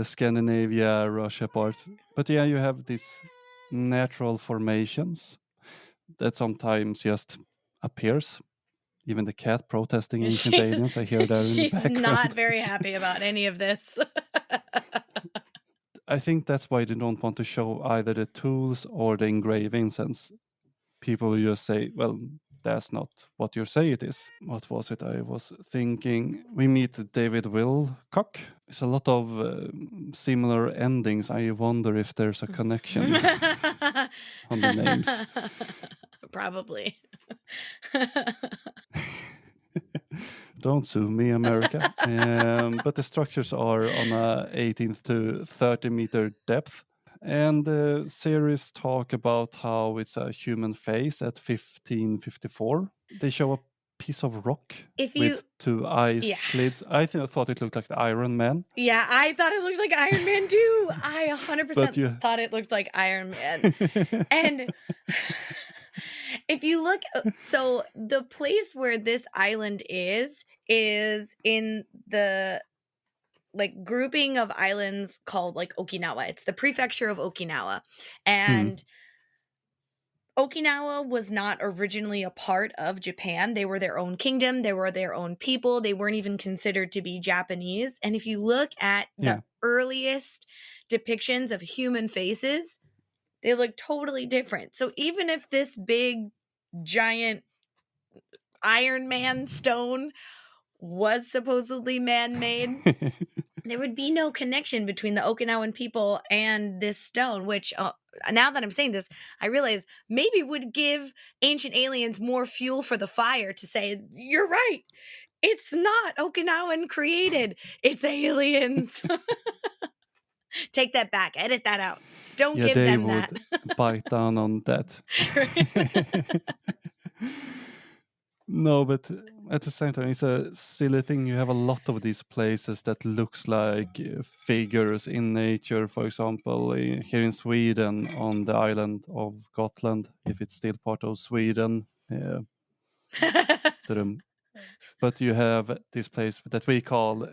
Scandinavia, Russia part. But yeah, you have these natural formations that sometimes just appears. Even the cat protesting ancient aliens, I hear there in the She's background. not very happy about any of this. I think that's why they don't want to show either the tools or the engravings, since people will just say, well, that's not what you say it is. What was it I was thinking? We meet David Wilcock. It's a lot of similar endings. I wonder if there's a connection on the names. Probably. Don't sue me, America. But the structures are on a 18 to 30 meter depth. And the series talk about how it's a human face at 1554. They show a piece of rock with two ice slits. I thought it looked like the Iron Man. Yeah, I thought it looked like Iron Man too. I 100% thought it looked like Iron Man. And if you look, so the place where this island is in the like grouping of islands called like Okinawa. It's the prefecture of Okinawa. And Okinawa was not originally a part of Japan. They were their own kingdom. They were their own people. They weren't even considered to be Japanese. And if you look at the earliest depictions of human faces, they look totally different. So even if this big, giant Iron Man stone was supposedly man-made, there would be no connection between the Okinawan people and this stone, which now that I'm saying this, I realize maybe would give ancient aliens more fuel for the fire to say, you're right, it's not Okinawan created, it's aliens. Take that back, edit that out. Don't give them that. Yeah, they would bite down on that. No, but at the same time, it's a silly thing. You have a lot of these places that looks like figures in nature. For example, here in Sweden, on the island of Gotland, if it's still part of Sweden, the But you have this place that we call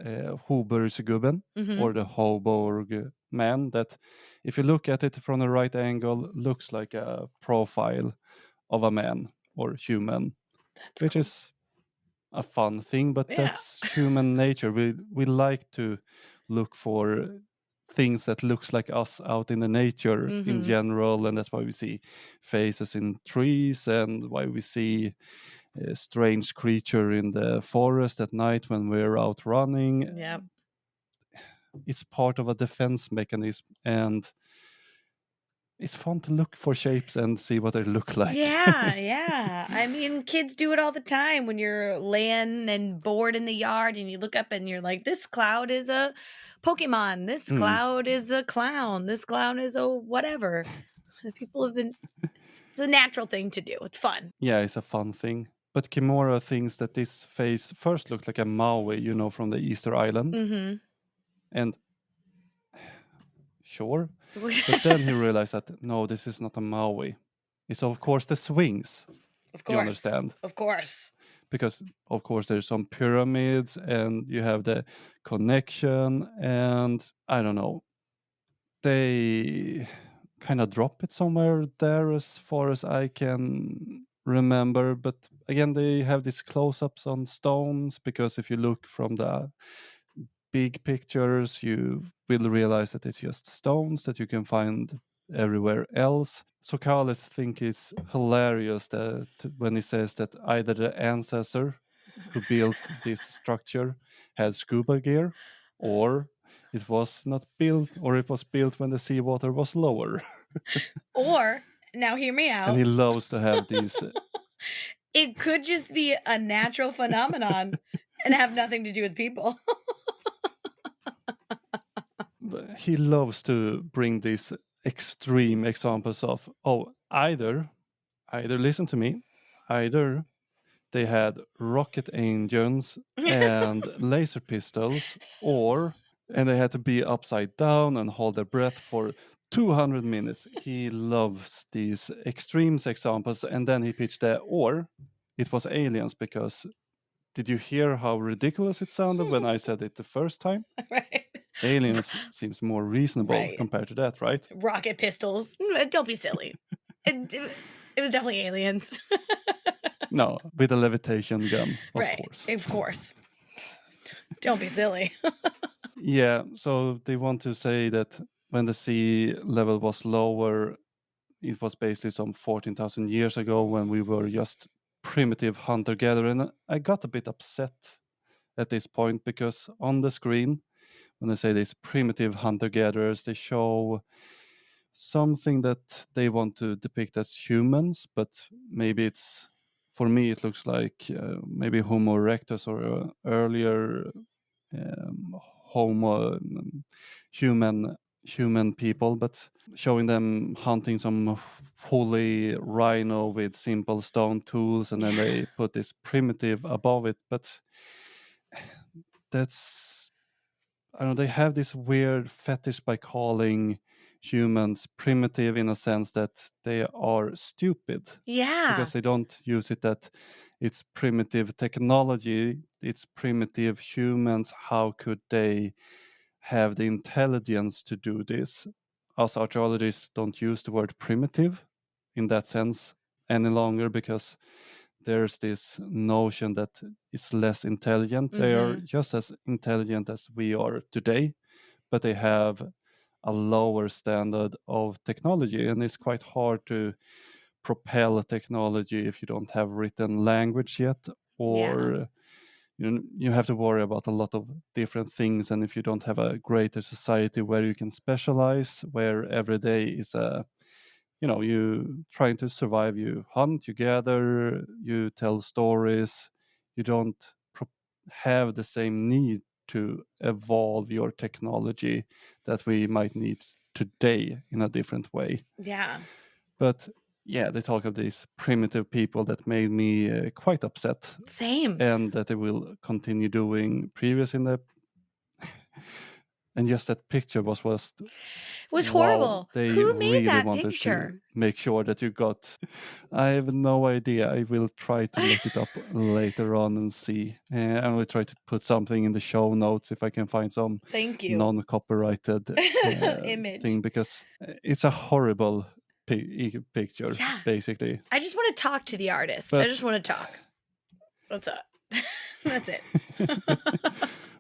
Hoburgsgubben, Hmm. or the Hoborg man, that if you look at it from the right angle, looks like a profile of a man or human, That's which cool. is a fun thing, but Yeah. that's human nature. We like to look for things that looks like us out in the nature in Hmm. general, and that's why we see faces in trees, and why we see a strange creature in the forest at night when we're out running. Yep. It's part of a defense mechanism, and it's fun to look for shapes and see what they look like. Yeah, yeah. I mean, kids do it all the time when you're laying and bored in the yard and you look up and you're like, this cloud is a Pokemon. This Mm. cloud is a clown. This clown is a whatever. People have been, it's a natural thing to do. It's fun. Yeah, it's a fun thing. But Kimura thinks that this face first looked like a Maui, from the Easter Island. Mm And sure. hmm. But then he realized that no, this is not a Maui. It's of course the swings, Of you course. understand? Of course. Because of course there's some pyramids and you have the connection, and I don't know. They kind of drop it somewhere there as far as I can remember. But again, they have these close-ups on stones, because if you look from the big pictures, you will realize that it's just stones that you can find everywhere else. So Kalis think it's hilarious that when he says that either the ancestor who built this structure had scuba gear, or it was not built, or it was built when the seawater was lower. Or, now hear me And out. he loves to have these. It could just be a natural phenomenon and have nothing to do with people. He loves to bring these extreme examples of, oh, either listen to me, either they had rocket engines and laser pistols, and they had to be upside down and hold their breath for 200 minutes. He loves these extremes examples. And then he pitched or it was aliens, because did you hear how ridiculous it sounded when I said it the first time? Right. Aliens seems more reasonable Right. compared to that, right? Rocket pistols. Don't be silly. It was definitely aliens. No, with a levitation gun, of Right. course. Of course. Don't be silly. Yeah, so they want to say that when the sea level was lower, it was basically some 14,000 years ago, when we were just primitive hunter-gatherer. And I got a bit upset at this point, because on the screen, when they say these primitive hunter-gatherers, they show something that they want to depict as humans, but maybe for me it looks like maybe Homo erectus, or earlier Homo human people, but showing them hunting some holy rhino with simple stone tools, and then Yeah. they put this primitive above it. But that's, I don't know, they have this weird fetish by calling humans primitive, in a sense that they are stupid, Yeah. because they don't use it that it's primitive technology, it's primitive humans. How could they have the intelligence to do this? Us archaeologists don't use the word primitive in that sense any longer, because there's this notion that it's less intelligent. They are Mhm. just as intelligent as we are today, but they have a lower standard of technology, and it's quite hard to propel technology if you don't have written language yet, Yeah. or you have to worry about a lot of different things. And if you don't have a greater society where you can specialize, where every day is you trying to survive, you hunt, you gather, you tell stories, you don't have the same need to evolve your technology that we might need today in a different way. Yeah. But yeah, they talk of these primitive people that made me quite upset, Same. and that they will continue doing previous in the And just that picture was It was wow. horrible. They Who made really that wanted picture? to make sure that you got. I have no idea. I will try to look it up later on and see. I will try to put something in the show notes if I can find some Thank you. non-copyrighted Image. thing, because it's a horrible picture, Yeah. basically. I just want to talk to the artist. I just want to talk. What's up? That's it.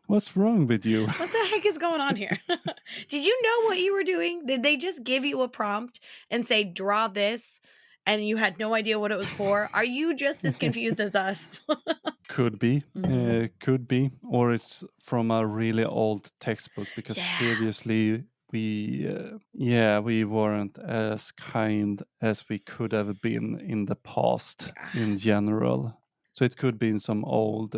What's wrong with you? What the heck is going on here? Did you know what you were doing? Did they just give you a prompt and say, draw this, and you had no idea what it was for? Are you just as confused as us? Could be. Could be. Or it's from a really old textbook, because previously we weren't as kind as we could have been in the past in general. So it could be in some old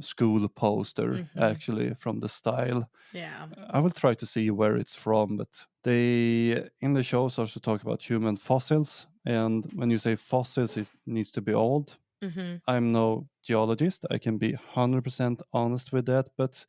school poster, actually, from the style. Yeah. I will try to see where it's from, but they, in the shows, also talk about human fossils. And when you say fossils, it needs to be old. I'm no geologist. I can be 100% honest with that, but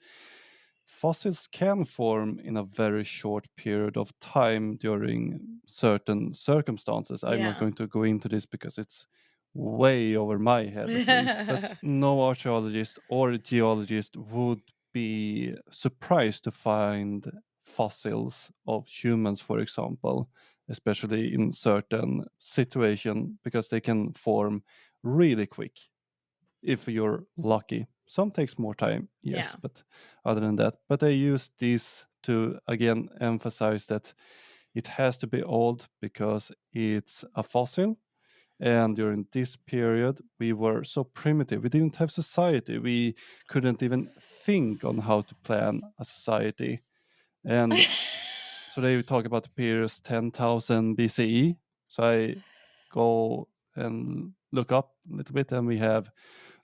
fossils can form in a very short period of time during certain circumstances. I'm not going to go into this because it's way over my head, at least. But no archaeologist or geologist would be surprised to find fossils of humans, for example, especially in certain situation, because they can form really quick if you're lucky. Some takes more time, yes, but other than that. But I use this to again emphasize that it has to be old because it's a fossil. And during this period, we were so primitive. We didn't have society. We couldn't even think on how to plan a society. And so they talk about the periods 10,000 BCE. So I go and look up a little bit, and we have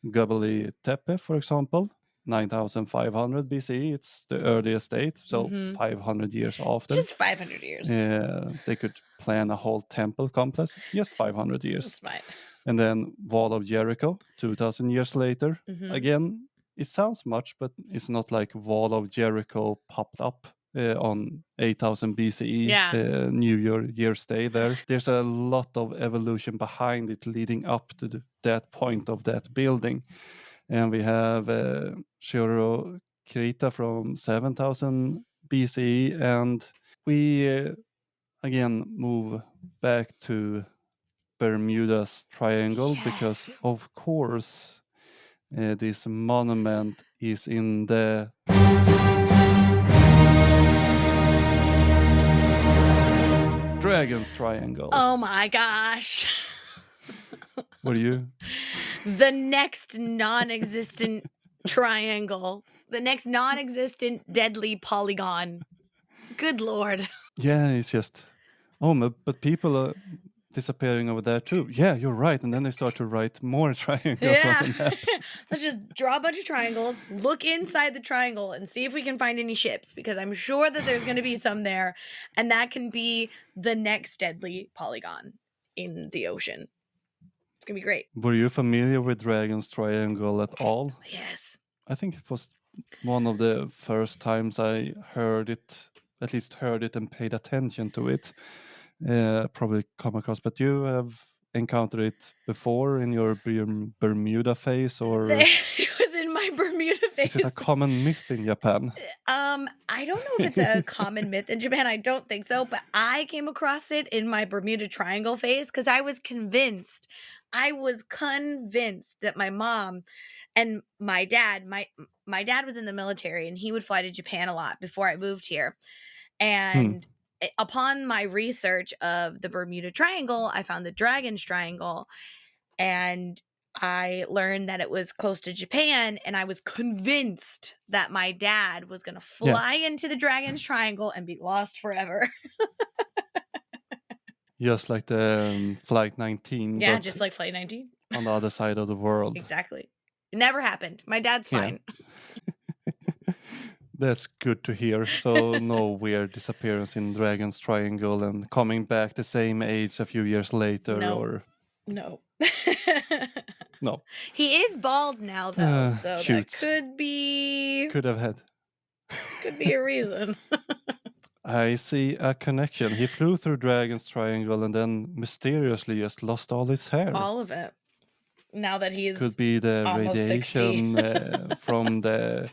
Göbekli Tepe, for example, 9,500 BCE. It's the earliest date, so 500 years after. Just 500 years. They could plan a whole temple complex, just 500 years. That's fine. And then Wall of Jericho, 2,000 years later. Again, it sounds much, but it's not like Wall of Jericho popped up on 8,000 BCE, New Year's Day there. There's a lot of evolution behind it leading up to that point of that building. And we have Shiro Krita from 7,000 BCE. And we, again, move back to Bermuda's Triangle, because, of course, this monument is in the Dragon's Triangle. Oh my gosh. What are you? The next non-existent triangle. The next non-existent deadly polygon. Good Lord. Yeah, it's just, but people are disappearing over there too. Yeah, you're right. And then they start to write more triangles on the map. Let's just draw a bunch of triangles, look inside the triangle, and see if we can find any ships, because I'm sure that there's going to be some there, and that can be the next deadly polygon in the ocean. It's going to be great. Were you familiar with Dragon's Triangle at all? Yes. I think it was one of the first times I heard it, at least heard it and paid attention to it. Probably come across, but you have encountered it before in your Bermuda phase, or it was in my Bermuda phase. Is it a common myth in Japan? I don't know if it's a common myth in Japan. I don't think so, but I came across it in my Bermuda Triangle phase because I was convinced that my mom and my dad, my dad was in the military, and he would fly to Japan a lot before I moved here. And upon my research of the Bermuda Triangle, I found the Dragon's Triangle, and I learned that it was close to Japan, and I was convinced that my dad was going to fly into the Dragon's Triangle and be lost forever. Just like the Flight 19. Yeah, just like Flight 19. On the other side of the world. Exactly. It never happened. My dad's fine. Yeah. That's good to hear. So no weird disappearance in Dragon's Triangle and coming back the same age a few years later. No. No. He is bald now, though, so that could be... Could have had. could be a reason. I see a connection. He flew through Dragon's Triangle and then mysteriously just lost all his hair. All of it. Now that he's Could be the almost 60. radiation from the...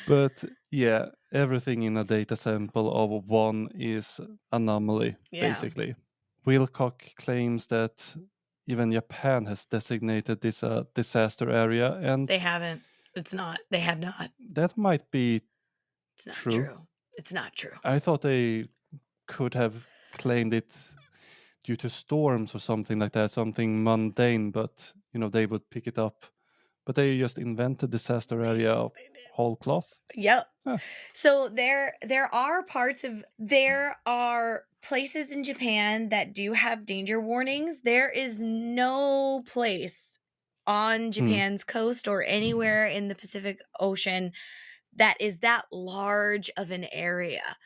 But yeah, everything in a data sample of one is anomaly, Yeah. basically. Wilcock claims that even Japan has designated this a disaster area, and They haven't. It's not. They have not. that might be It's not true. true. It's not true. I thought they could have claimed it due to storms or something like that, something mundane, but they would pick it up. But they just invented disaster area whole cloth. Yep. Huh. So there are places in Japan that do have danger warnings. There is no place on Japan's coast or anywhere in the Pacific Ocean that is that large of an area.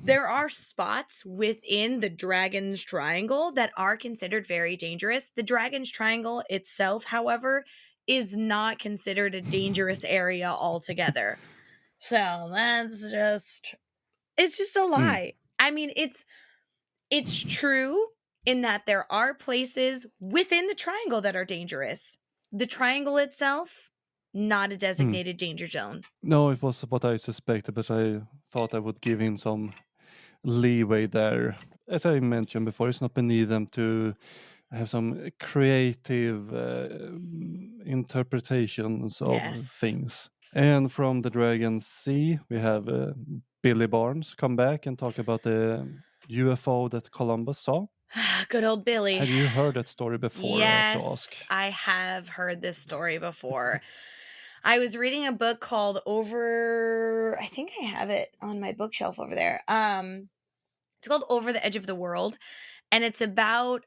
There are spots within the Dragon's Triangle that are considered very dangerous. The Dragon's Triangle itself, however, is not considered a dangerous area altogether. So that's it's just a lie. I mean, it's true in that there are places within the triangle that are dangerous. The triangle itself, not a designated danger zone. No, it was what I suspected, but I thought I would give him some leeway there. As I mentioned before, it's not beneath them to have some creative interpretations of things. And from the Dragon's Sea, we have Billy Barnes come back and talk about the UFO that Columbus saw. Good old Billy. Have you heard that story before? Yes, I have to ask. I have heard this story before. I was reading a book called I think I have it on my bookshelf over there. It's called Over the Edge of the World, and it's about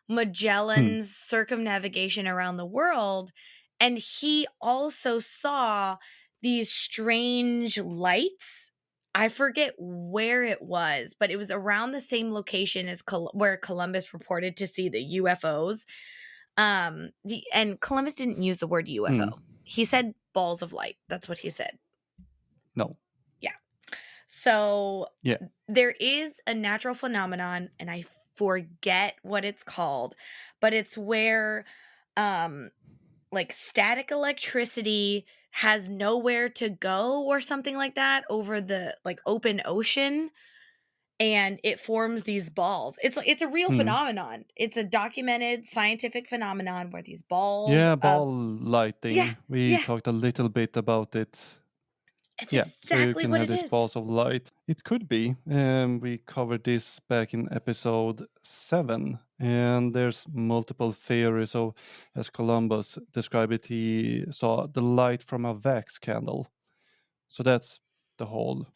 Magellan's circumnavigation around the world, and he also saw these strange lights. I forget where it was, but it was around the same location as where Columbus reported to see the UFOs. And Columbus didn't use the word UFO. He said balls of light. That's what he said. No. Yeah. So yeah, there is a natural phenomenon, and I forget what it's called, but it's where like static electricity has nowhere to go or something like that over the like open ocean, and it forms these balls. It's a real phenomenon. It's a documented scientific phenomenon where these balls ball lighting. We talked a little bit about it. It's so you exactly can what have it these is. balls of light. It could be. We covered this back in episode 7, and there's multiple theories. So, as Columbus described it, he saw the light from a wax candle. So that's the whole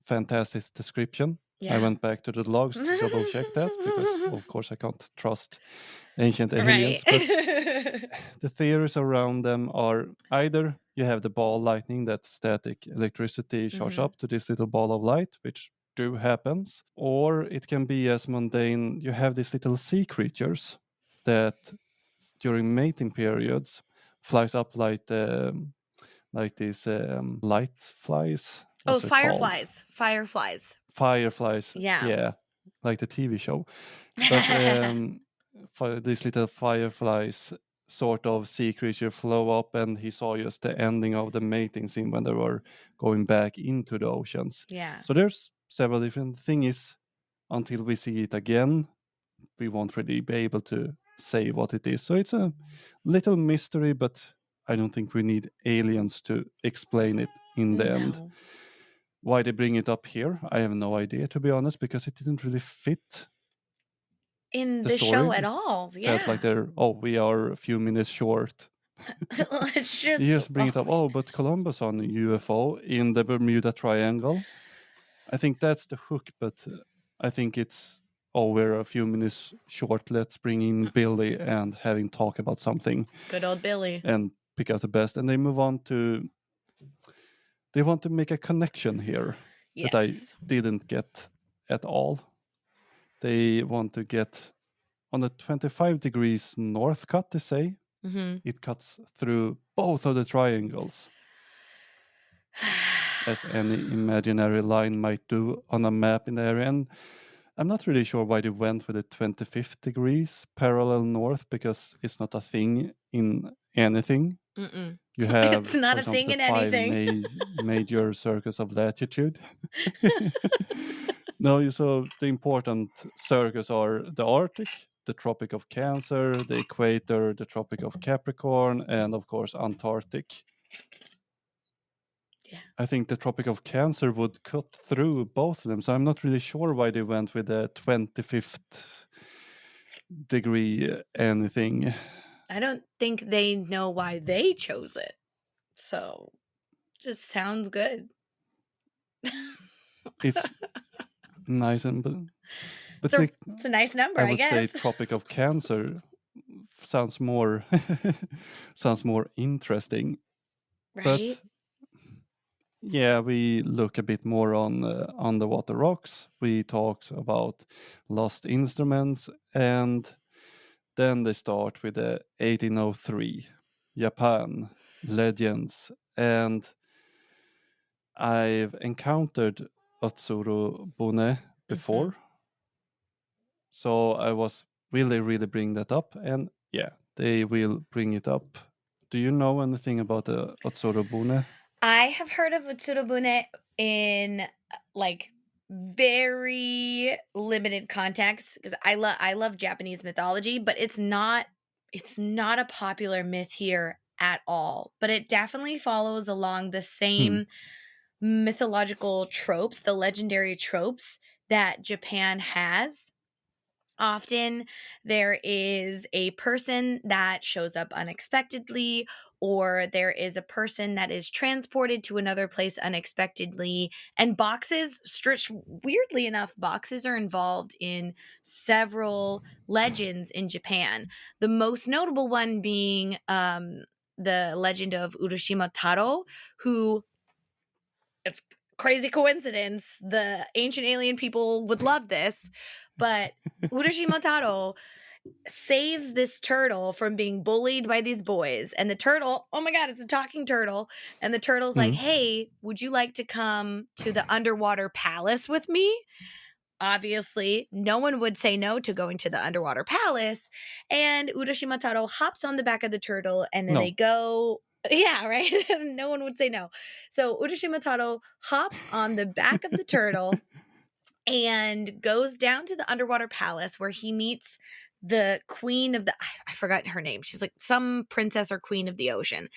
fantastic description. I went back to the logs to double check that because, of course, I can't trust ancient aliens. But the theories around them are either you have the ball lightning, that static electricity charge up to this little ball of light, which do happens, or it can be as mundane. You have these little sea creatures that during mating periods flies up like these light flies. What's it fireflies. Called? Fireflies. Yeah, like the TV show. But these little fireflies sort of sea creature flow up, and he saw just the ending of the mating scene when they were going back into the oceans. Yeah. So there's several different things. Until we see it again, we won't really be able to say what it is. So it's a little mystery, but I don't think we need aliens to explain it in the end. Why they bring it up here, I have no idea, to be honest, because it didn't really fit in the show at all. Felt like we are a few minutes short. You just bring it up. But Columbus on UFO in the Bermuda Triangle. I think that's the hook, but I think it's we're a few minutes short. Let's bring in Billy and have him talk about something. Good old Billy. And pick out the best. And they move on to... They want to make a connection here that I didn't get at all. They want to get on a 25 degrees north cut, they say. Mhm. It cuts through both of the triangles, as any imaginary line might do on a map in the area. And I'm not really sure why they went with the 25th degrees parallel north, because it's not a thing in anything. Mm-mm. You have, It's not for a example, thing the in five anything. major circles of latitude. No, so the important circles are the Arctic, the Tropic of Cancer, the Equator, the Tropic of Capricorn, and of course Antarctic. Yeah. I think the Tropic of Cancer would cut through both of them, so I'm not really sure why they went with the 25th degree anything. I don't think they know why they chose it. So, just sounds good. It's nice, and but It's a nice number, I I would say guess. Tropic of Cancer sounds more sounds more interesting. Right? But yeah, we look a bit more on underwater rocks. We talk about lost instruments, and then they start with the 1803 Japan legends. And I've encountered Otsuru Bune Mhm. before, so I was really bring that up, and yeah, they will bring it up. Do you know anything about the Otsuru Bune? I have heard of Utsurobune in like very limited context because I love Japanese mythology, but it's not a popular myth here at all. But it definitely follows along the Hmm. same mythological tropes, the legendary tropes that Japan has. Often there is a person that shows up unexpectedly, or there is a person that is transported to another place unexpectedly. And weirdly enough, boxes are involved in several legends in Japan. The most notable one being the legend of Urashima Taro, who it's crazy coincidence. The ancient alien people would love this, but Urashima Taro saves this turtle from being bullied by these boys. And the turtle, oh my God, it's a talking turtle. And the turtle's like, Hmm. hey, would you like to come to the underwater palace with me? Obviously, no one would say no to going to the underwater palace. And Urashima Taro hops on the back of the turtle and then they No. go. Yeah, right? No one would say no. So Urashima Taro hops on the back of the turtle and goes down to the underwater palace where he meets the queen of I forgot her name. She's like some princess or queen of the ocean.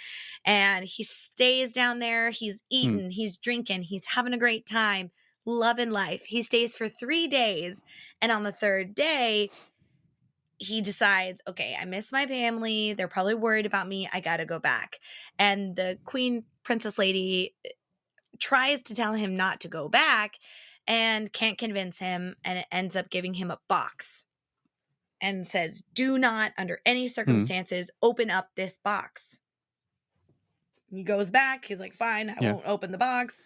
And he stays down there. He's Hmm. eating, he's drinking, he's having a great time, loving life. He stays for 3 days. And on the third day, he decides, okay, I miss my family. They're probably worried about me. I got to go back. And the queen princess lady tries to tell him not to go back and can't convince him, and it ends up giving him a box and says, do not under any Hmm. circumstances open up this box. He goes back, he's like, fine, I Yeah. won't open the box.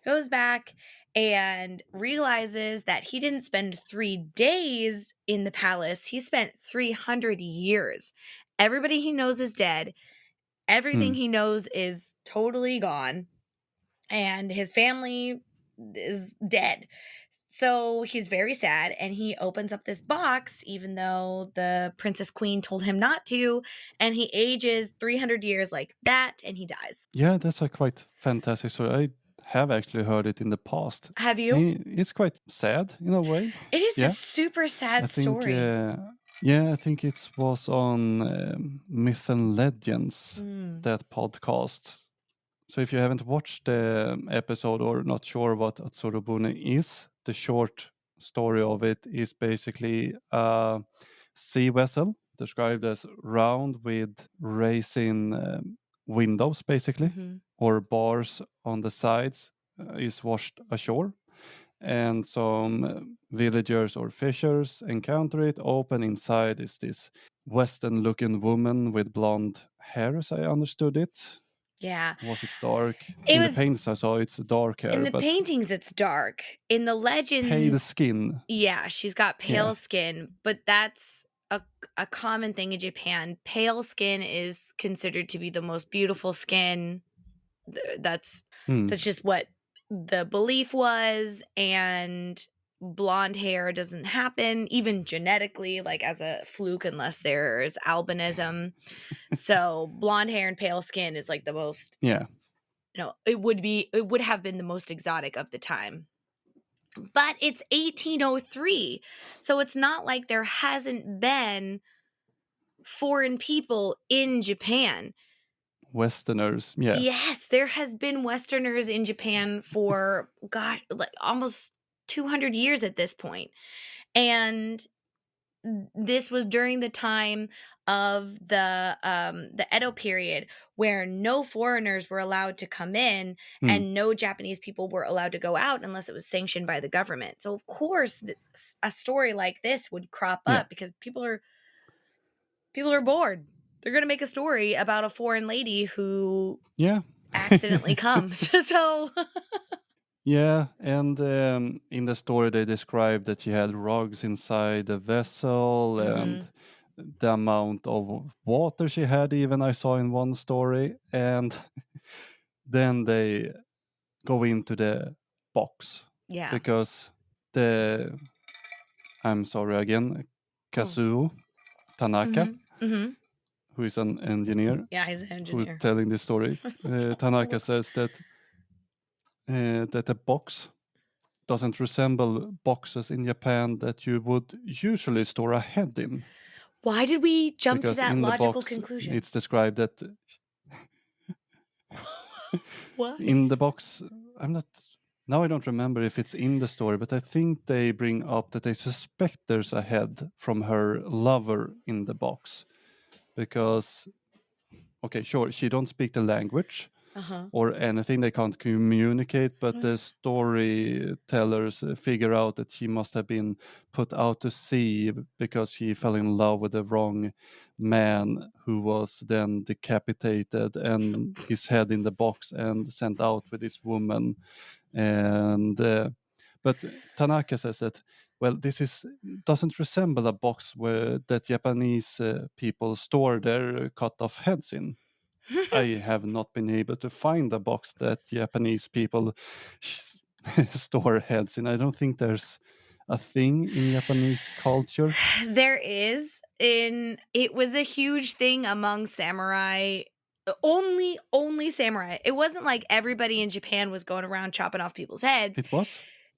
Goes back and realizes that he didn't spend 3 days in the palace, he spent 300 years. Everybody he knows is dead, everything Hmm. he knows is totally gone, and his family is dead. So he's very sad and he opens up this box, even though the princess queen told him not to. And he ages 300 years like that and he dies. Yeah, that's a quite fantastic story. I have actually heard it in the past. Have you? It's quite sad in a way. It is a Yeah, super I sad think. story. Yeah, I think it was on Myth and Legends, Mm, that podcast. So if you haven't watched the episode or not sure what Atsurubune is, the short story of it is basically a sea vessel described as round with racing windows, basically, hmm. or bars on the sides, is washed ashore. And some villagers or fishers encounter it. Open inside is this Western looking woman with blonde hair, as I understood it. Yeah. Was it dark? It In the was paintings I saw it's dark in hair, the but paintings, it's dark. In the pale legends, skin. yeah, she's got Yeah. pale skin, but that's a, a common thing in Japan. Pale skin is considered to be the most beautiful skin. That's Mm. just what the belief was, and blonde hair doesn't happen even genetically, like as a fluke, unless there's albinism. So blonde hair and pale skin is like the most, Yeah. it would have been the most exotic of the time. But it's 1803, so it's not like there hasn't been foreign people in Japan. Westerners. Yeah. Yes, there has been Westerners in Japan for, gosh, like almost 200 years at this point. And this was during the time of the Edo period, where no foreigners were allowed to come in Mm. and no Japanese people were allowed to go out unless it was sanctioned by the government. So of course, a story like this would crop Yeah. up because people are bored. They're going to make a story about a foreign lady who Yeah. accidentally comes. So Yeah, and in the story they described that she had rugs inside the vessel and Mhm. the amount of water she had, even I saw in one story. And then they go into the box Yeah. because the, I'm sorry again, Oh. Kazuo Tanaka, Mhm. Mhm. who is an engineer Yeah, he's an who's engineer. telling this story, Tanaka What? says that the box doesn't resemble boxes in Japan that you would usually store a head in, Why did we jump to because that in the logical box conclusion? it's described that Why? in the box, I'm not, now I don't remember if it's in the story, but I think they bring up that they suspect there's a head from her lover in the box, because okay, sure, she don't speak the language Uh-huh. or anything, they can't communicate, but the storytellers figure out that she must have been put out to sea because she fell in love with the wrong man, who was then decapitated and his head in the box and sent out with this woman. And but Tanaka says that, well, this is doesn't resemble a box where that Japanese people store their cut off heads in. I have not been able to find a box that Japanese people store heads in. I don't think there's a thing in Japanese culture. There is. It was a huge thing among samurai. Only samurai. It wasn't like everybody in Japan was going around chopping off people's heads.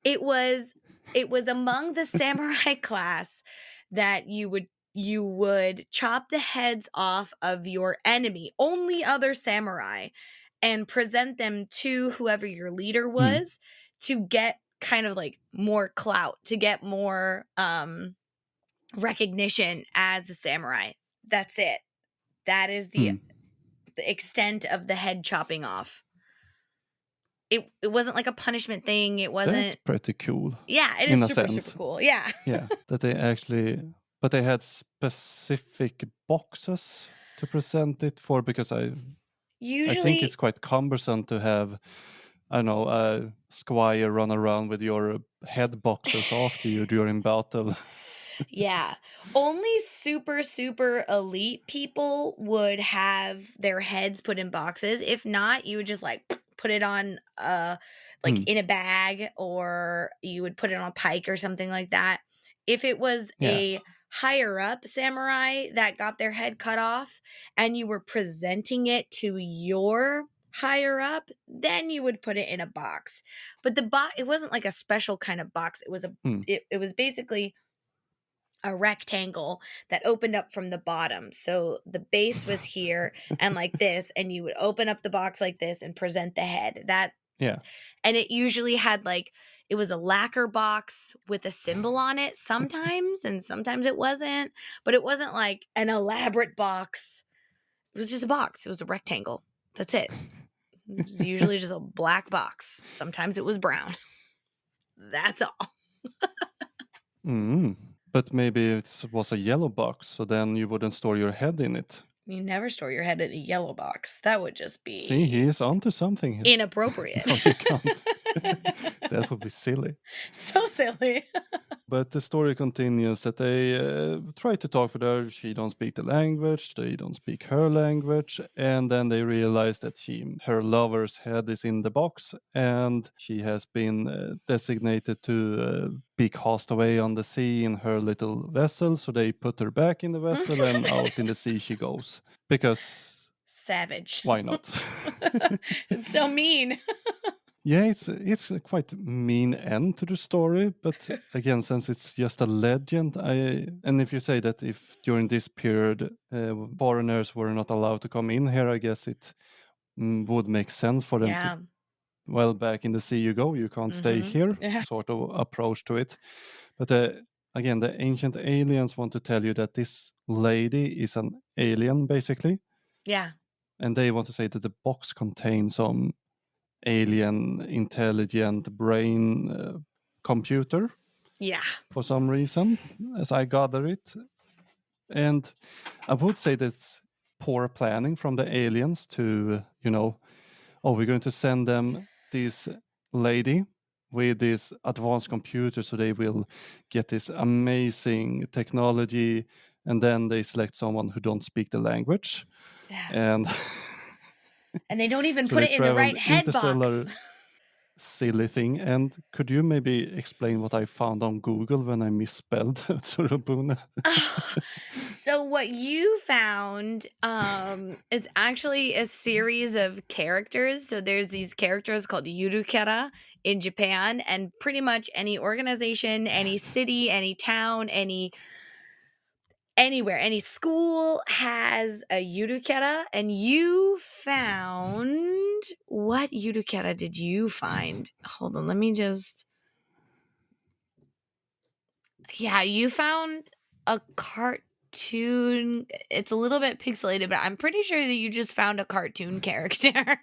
It was? It was among the samurai class that you would chop the heads off of your enemy, only other samurai, and present them to whoever your leader Hmm. was, to get kind of like more clout, to get more recognition as a samurai. That's it. That is the Hmm. extent of the head chopping off. It wasn't like a punishment thing. It That's wasn't. pretty cool. Yeah, it In is a super sense. cool. Yeah. Yeah, that they actually, but they had specific boxes to present it for, because I think it's Usually, quite cumbersome to have, I don't know, a squire run around with your head boxes after you during battle. yeah. Only super elite people would have their heads put in boxes. If not, you would just like put it on like Hmm. in a bag, or you would put it on a pike or something like that. If it was Yeah. a higher up samurai that got their head cut off and you were presenting it to your higher up, then you would put it in a box. But the box, it wasn't like a special kind of box. It was Hmm. it was basically a rectangle that opened up from the bottom. So the base was here and like this, and you would open up the box like this and present the head. Yeah. And it usually had like, it was a lacquer box with a symbol on it sometimes, and sometimes it wasn't, but it wasn't like an elaborate box. It was just a box. It was a rectangle. That's it. It was usually just a black box. Sometimes it was brown. That's all. Mm. But maybe it was a yellow box, so then you wouldn't store your head in it. You never store your head in a yellow box. That would just See, he be is onto something here. inappropriate. No, you can't. That would be silly. So silly. But the story continues that they try to talk with her. She don't speak the language. They don't speak her language. And then they realize that her lover's head is in the box, and she has been designated to be cast away on the sea in her little vessel. So they put her back in the vessel, and out in the sea she goes. Because Savage. why not? It's so mean. Yeah, it's a quite mean end to the story, but again, since it's just a legend, and if you say that if during this period foreigners were not allowed to come in here, I guess it would make sense for them to, Yeah. well, back in the sea you go, you can't stay here, Yeah. sort of approach to it. But again, the ancient aliens want to tell you that this lady is an alien, basically, Yeah. and they want to say that the box contains some alien intelligent brain computer Yeah. for some reason, as I gather it. And I would say that's poor planning from the aliens to, oh, we're going to send them this lady with this advanced computer so they will get this amazing technology, and then they select someone who don't speak the language. Yeah. And And they don't even so put they it in the travel right head box. interstellar silly thing. And could you maybe explain what I found on Google when I misspelled Tsurubune? Oh, so what you found is actually a series of characters. So there's these characters called yurukara in Japan, and pretty much any organization, any city, any town, anywhere, any school has a yurukara. And you found, what yurukara did you find? Hold on, let me just, yeah, you found a cartoon. It's a little bit pixelated, but I'm pretty sure that you just found a cartoon character.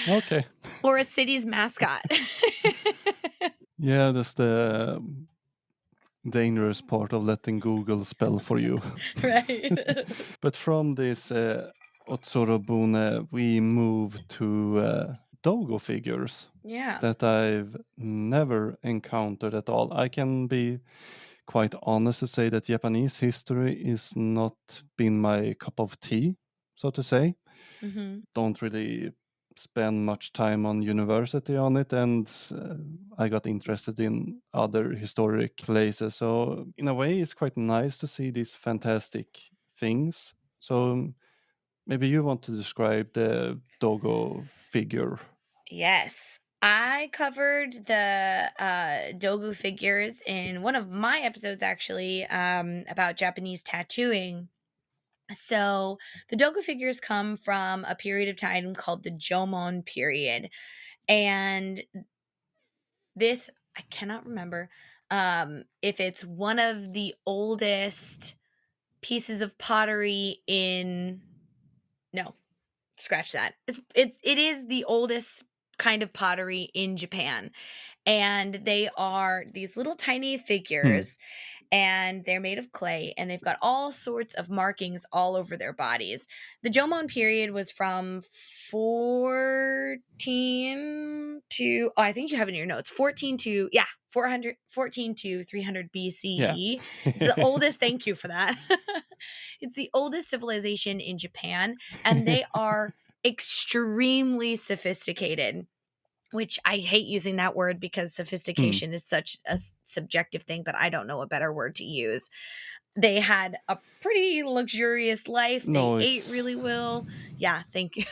Okay. Or a city's mascot. Yeah, that's the dangerous part of letting Google spell for you. Right. But from this Otsorobune, we move to Dogo figures Yeah. that I've never encountered at all. I can be quite honest to say that Japanese history is not been my cup of tea, so to say. Hmm. Don't really spend much time on university on it, and I got interested in other historic places. So in a way, it's quite nice to see these fantastic things. So maybe you want to describe the Dogo figure. Yes. I covered the Dogu figures in one of my episodes, actually, about Japanese tattooing. So the Dogu figures come from a period of time called the Jomon period. And this, I cannot remember if it's one of the oldest pieces of pottery in, no, scratch that. It is the oldest kind of pottery in Japan. And they are these little tiny Hmm. figures, and they're made of clay, and they've got all sorts of markings all over their bodies. The Jomon period was from 14 to, oh, I think you have it in your notes, 14 to, yeah, 414 to 300 Yeah. BCE. It's the oldest, thank you for that. It's the oldest civilization in Japan, and they are extremely sophisticated, which I hate using that word because Hmm. sophistication is such a subjective thing, but I don't know a better word to use. They had a pretty luxurious life. They No, ate it's really well. Yeah, thank you.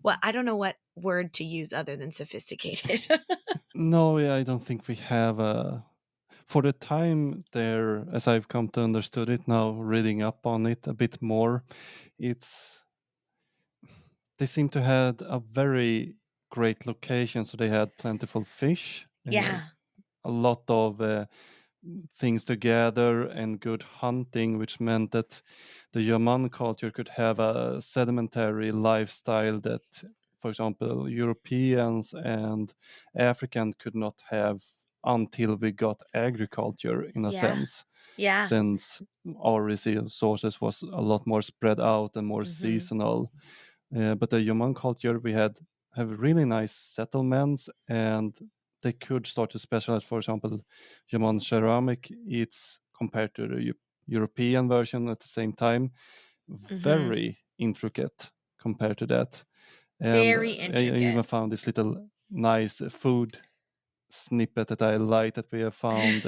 Well, I don't know what word to use other than sophisticated. no. Yeah, I don't think we have a. For the time there, as I've come to understood it now, reading up on it a bit more, it's they seem to had a very great location. So they had plentiful fish, Yeah. a lot of things to gather, and good hunting, which meant that the Yaman culture could have a sedimentary lifestyle that, for example, Europeans and Africans could not have until we got agriculture, in a Yeah. sense, Yeah. since our resources was a lot more spread out and more Mhm. seasonal. But the Yaman culture, we had have really nice settlements, and they could start to specialize. For example, German ceramic, it's compared to the European version at the same time, Mm-hmm. very intricate compared to that. And Very I even intricate. found this little nice food snippet that I like, that we have found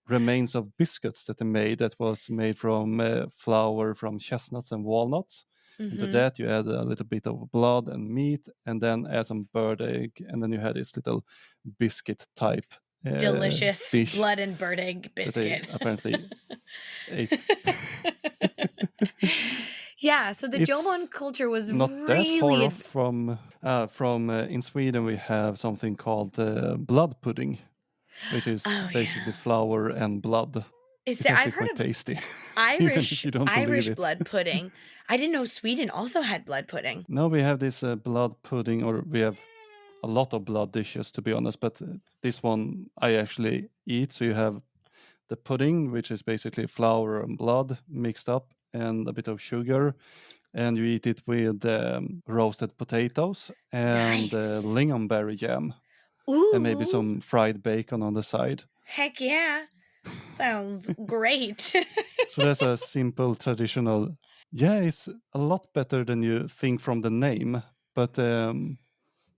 remains of biscuits that they made, that was made from flour from chestnuts and walnuts. And to Mm-hmm. that you add a little bit of blood and meat, and then add some bird egg, and then you had this little biscuit type Delicious fish blood and bird egg that they biscuit. apparently ate. Yeah, so the It's Jomon culture was not that far really off from in Sweden we have something called blood pudding, which is oh basically yeah. flour and blood. Is It's there actually I've heard quite of tasty, even if Irish you don't believe Irish it. blood pudding. I didn't know Sweden also had blood pudding. No, we have this blood pudding, or we have a lot of blood dishes, to be honest, but this one I actually eat. So you have the pudding, which is basically flour and blood mixed up and a bit of sugar, and you eat it with roasted potatoes and Nice. lingonberry jam, and maybe Ooh, some fried bacon on the side. heck yeah. Sounds great. So that's a simple traditional. Yeah, it's a lot better than you think from the name, but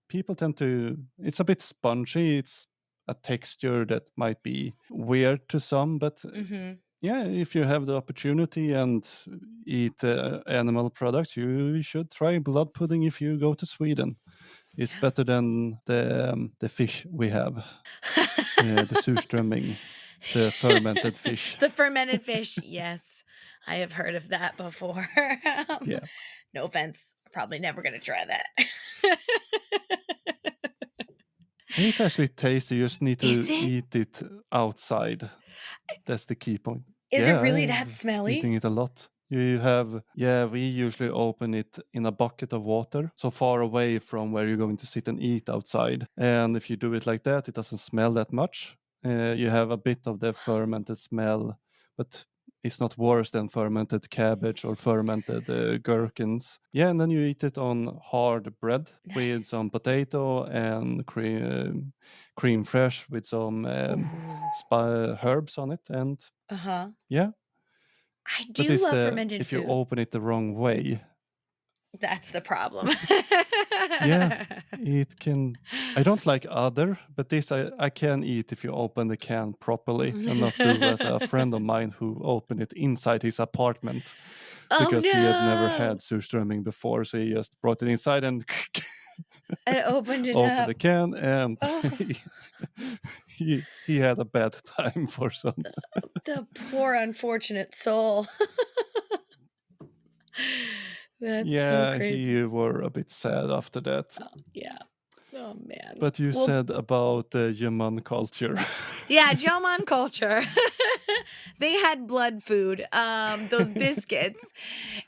people tend to. It's a bit spongy. It's a texture that might be weird to some, but Mhm. yeah, if you have the opportunity and eat animal products, you should try blood pudding if you go to Sweden. It's Yeah. better than the fish we have, the surströmming, the fermented fish. The fermented fish, yes. I have heard of that before. Yeah, No offense. Probably never gonna try that. it's actually tasty. You just need Is to it? eat it outside. That's the key point. Is it Yeah, really that I've eaten smelly? it a lot. You have, yeah, we usually open it in a bucket of water, so far away from where you're going to sit and eat outside. And if you do it like that, it doesn't smell that much. You have a bit of the fermented smell, but it's not worse than fermented cabbage or fermented gherkins. Yeah, and then you eat it on hard bread with Nice. some potato and cream fresh with some Ooh. herbs on it, and Uh-huh. yeah. I But do it's love the fermented if you food. open it the wrong way, That's the problem. yeah, it can. I don't like other, but this I can eat if you open the can properly and not do as a friend of mine who opened it inside his apartment Oh because he had never had no! surströmming before, so he just brought it inside and I opened it opened the up. can, and Oh, he had a bad time for some. the poor unfortunate soul. That's so Yeah, crazy. he were a bit sad after that. Oh, yeah. Oh man. But you Well, said about the Yaman culture. yeah, Jomon culture. They had blood food, those biscuits.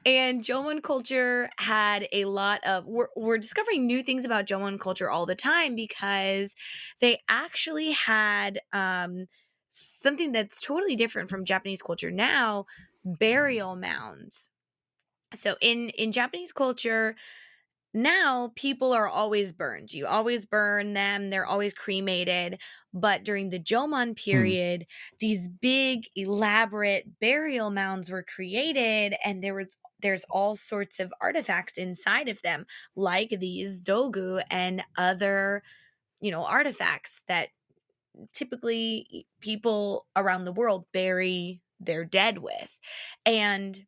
And Jomon culture had a lot of we're discovering new things about Jomon culture all the time because they actually had something that's totally different from Japanese culture now, burial mounds. So in Japanese culture, now people are always burned. You always burn them, they're always cremated. But during the Jomon Hmm. period, these big, elaborate burial mounds were created, and there's all sorts of artifacts inside of them, like these dogu and other, artifacts that typically people around the world bury their dead with. And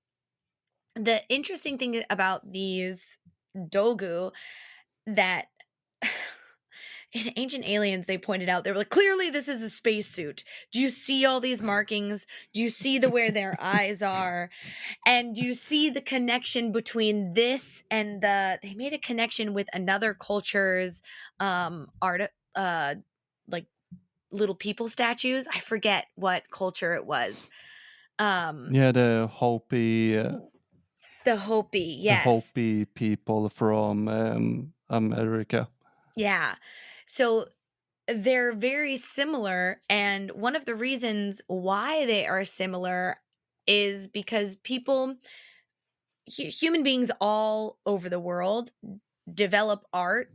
the interesting thing about these dogu that in Ancient Aliens, they pointed out, they were like, clearly this is a spacesuit. Do you see all these markings? Do you see the where their eyes are? And do you see the connection between this and they made a connection with another culture's art, like little people statues. I forget what culture it was. Um, Yeah, the Hopi, the yes. Hopi people from America. Yeah. So they're very similar. And one of the reasons why they are similar is because human beings all over the world develop art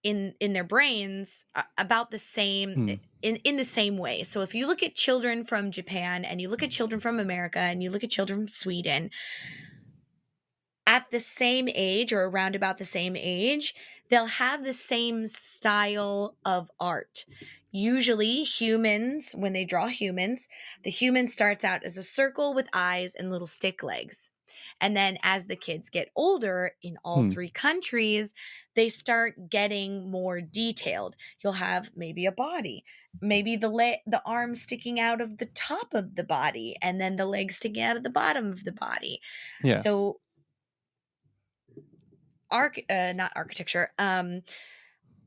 in their brains about the same in the same way. So if you look at children from Japan and you look at children from America and you look at children from Sweden, at the same age or around about the same age, they'll have the same style of art. Usually humans, when they draw humans, the human starts out as a circle with eyes and little stick legs. And then as the kids get older in all three countries, they start getting more detailed. You'll have maybe a body, maybe the arms sticking out of the top of the body, and then the legs sticking out of the bottom of the body. Yeah. So not architecture,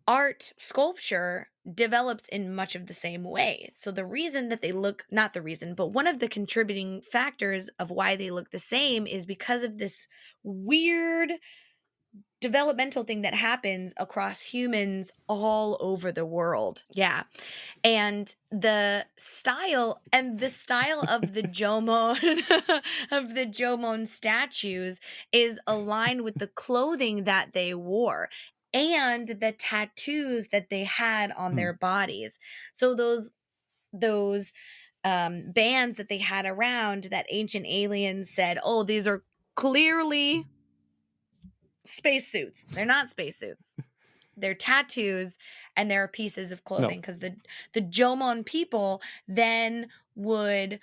art, sculpture develops in much of the same way. So the reason that they look, not the reason, but one of the contributing factors of why they look the same is because of this weird developmental thing that happens across humans all over the world. Yeah. And the style of the Jomon of the Jomon statues is aligned with the clothing that they wore and the tattoos that they had on their bodies. So those bands that they had around that ancient aliens said, "Oh, these are clearly spacesuits." They're not spacesuits. They're tattoos and they're pieces of clothing, because the Jomon people then would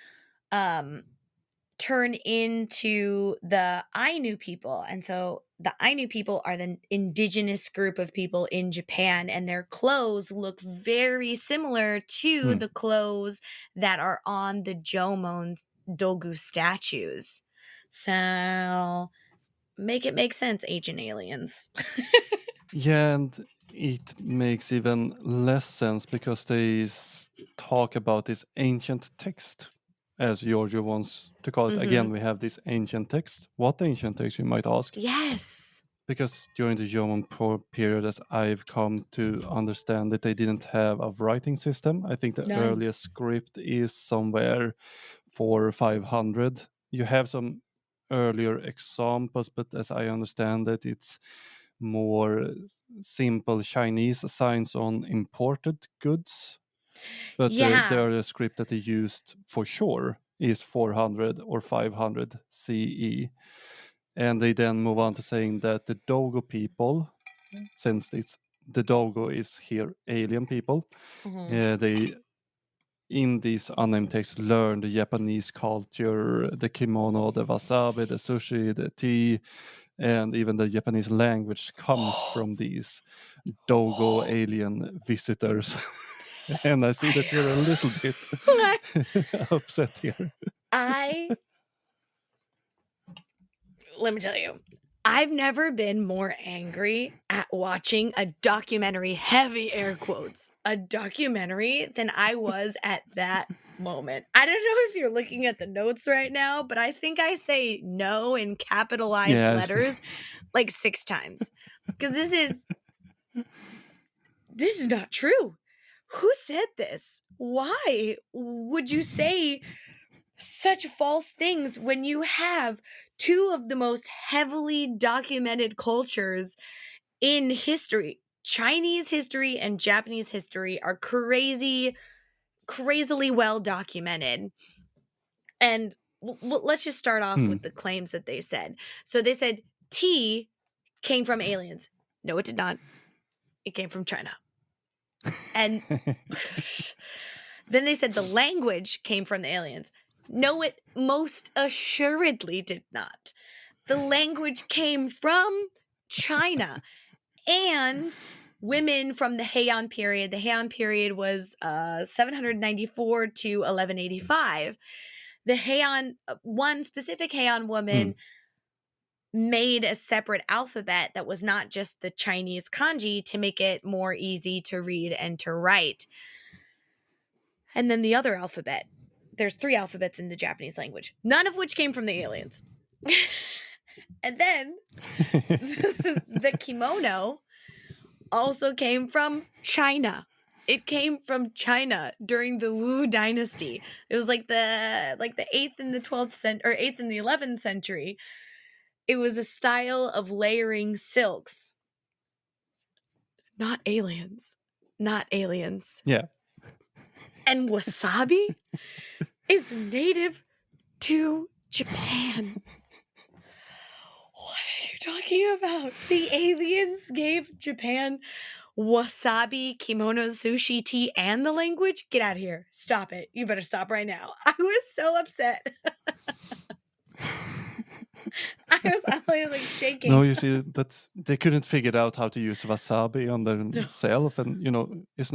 turn into the Ainu people. And so the Ainu people are the indigenous group of people in Japan, and their clothes look very similar to the clothes that are on the Jomon Dogu statues. So make it make sense, ancient aliens. Yeah, and it makes even less sense because they talk about this ancient text, as Giorgio wants to call it. Again, we have this ancient text. What ancient text, you might ask? Yes. Because during the Roman period, as I've come to understand it, they didn't have a writing system. I think the earliest script is somewhere 400 or 500. You have some earlier examples, but as I understand it, it's more simple Chinese signs on imported goods. But the earlier script that they used for sure is 400 or 500 CE. And they then move on to saying that the Dogo people, since the Dogo is here alien people, they in these unnamed texts learn the Japanese culture, the kimono, the wasabi, the sushi, the tea, and even the Japanese language comes from these Dogo alien visitors. And I see that you're a little bit upset here. Let me tell you, I've never been more angry at watching a documentary, heavy air quotes, a documentary than I was at that moment. I don't know if you're looking at the notes right now, but I think I say no in capitalized letters like 6 times. Because this is not true. Who said this? Why would you say such false things when you have two of the most heavily documented cultures in history? Chinese history and Japanese history are crazily well documented. And let's just start off with the claims that they said. So they said tea came from aliens. No, it did not. It came from China. And then they said the language came from the aliens. No, it most assuredly did not. The language came from China. And women from the Heian period. The Heian period was 794 to 1185. The Heian, one specific Heian woman made a separate alphabet that was not just the Chinese kanji to make it more easy to read and to write. And then the other alphabet. There's 3 alphabets in the Japanese language, none of which came from the aliens. And then the kimono also came from China. It came from China during the Wu dynasty. It was like the 8th and the 12th century, or 8th and the 11th century. It was a style of layering silks. Not aliens. Not aliens. Yeah. And wasabi is native to Japan. What are you talking about? The aliens gave Japan wasabi, kimonos, sushi, tea, and the language? Get out of here. Stop it. You better stop right now. I was so upset. I was like shaking. No, you see, but they couldn't figure out how to use wasabi on themselves, and it's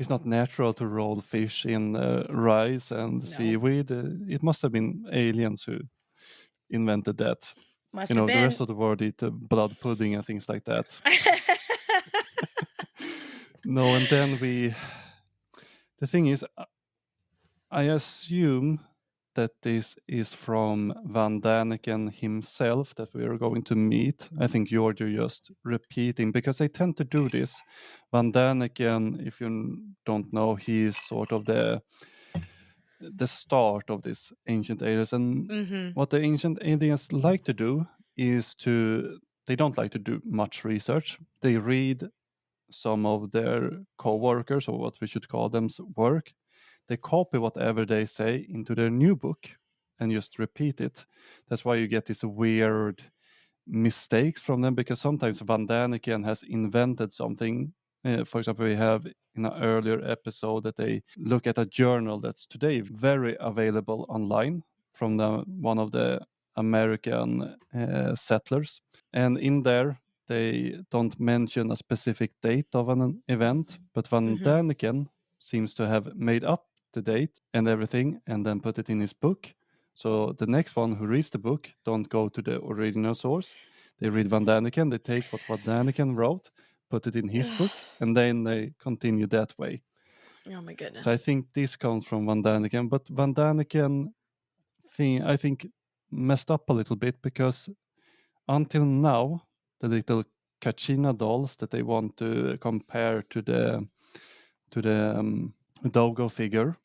not natural to roll fish in rice and seaweed. It must have been aliens who invented that. Must have The been. rest of the world eat blood pudding and things like that. No, and then the thing is, I assume that this is from Van Daniken himself that we are going to meet. I think you're just repeating because they tend to do this. Van Daniken, if you don't know, he is sort of the start of this ancient aliens. And what the ancient aliens like to do is they don't like to do much research. They read some of their co-workers, or what we should call them, work. They copy whatever they say into their new book and just repeat it. That's why you get these weird mistakes from them, because sometimes Van Daniken has invented something. For example, we have in an earlier episode that they look at a journal that's today very available online from one of the American settlers. And in there, they don't mention a specific date of an event, but Van Daniken seems to have made up the date and everything and then put it in his book. So the next one who reads the book don't go to the original source. They read Van Daniken, they take what Van Daniken wrote, put it in his book, and then they continue that way. Oh my goodness. So I think this comes from Van Daniken, but Van Daniken thing I think messed up a little bit, because until now, the little Kachina dolls that they want to compare to the Dogo figure,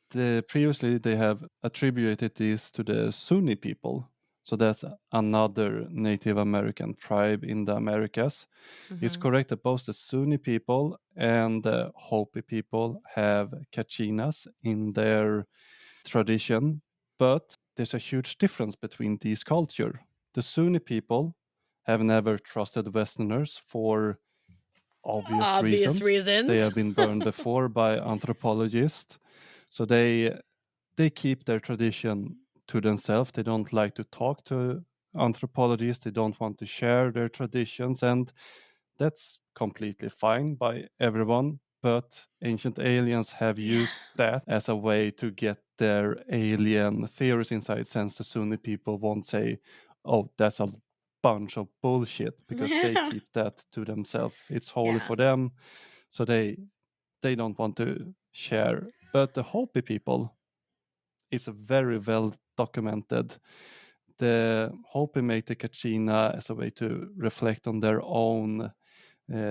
previously they have attributed this to the Sunni people. So that's another Native American tribe in the Americas. It's correct that both the Sunni people and the Hopi people have kachinas in their tradition, but there's a huge difference between these cultures. The Sunni people have never trusted Westerners for obvious reasons. They have been burned before by anthropologists, so they keep their tradition to themselves. They don't like to talk to anthropologists. They don't want to share their traditions, and that's completely fine by everyone. But ancient aliens have used that as a way to get their alien theories inside, since the Sunni people won't say, oh, that's a bunch of bullshit, because they keep that to themselves. It's holy for them, so they don't want to share. But the Hopi people, it's very well documented. The Hopi make the kachina as a way to reflect on their own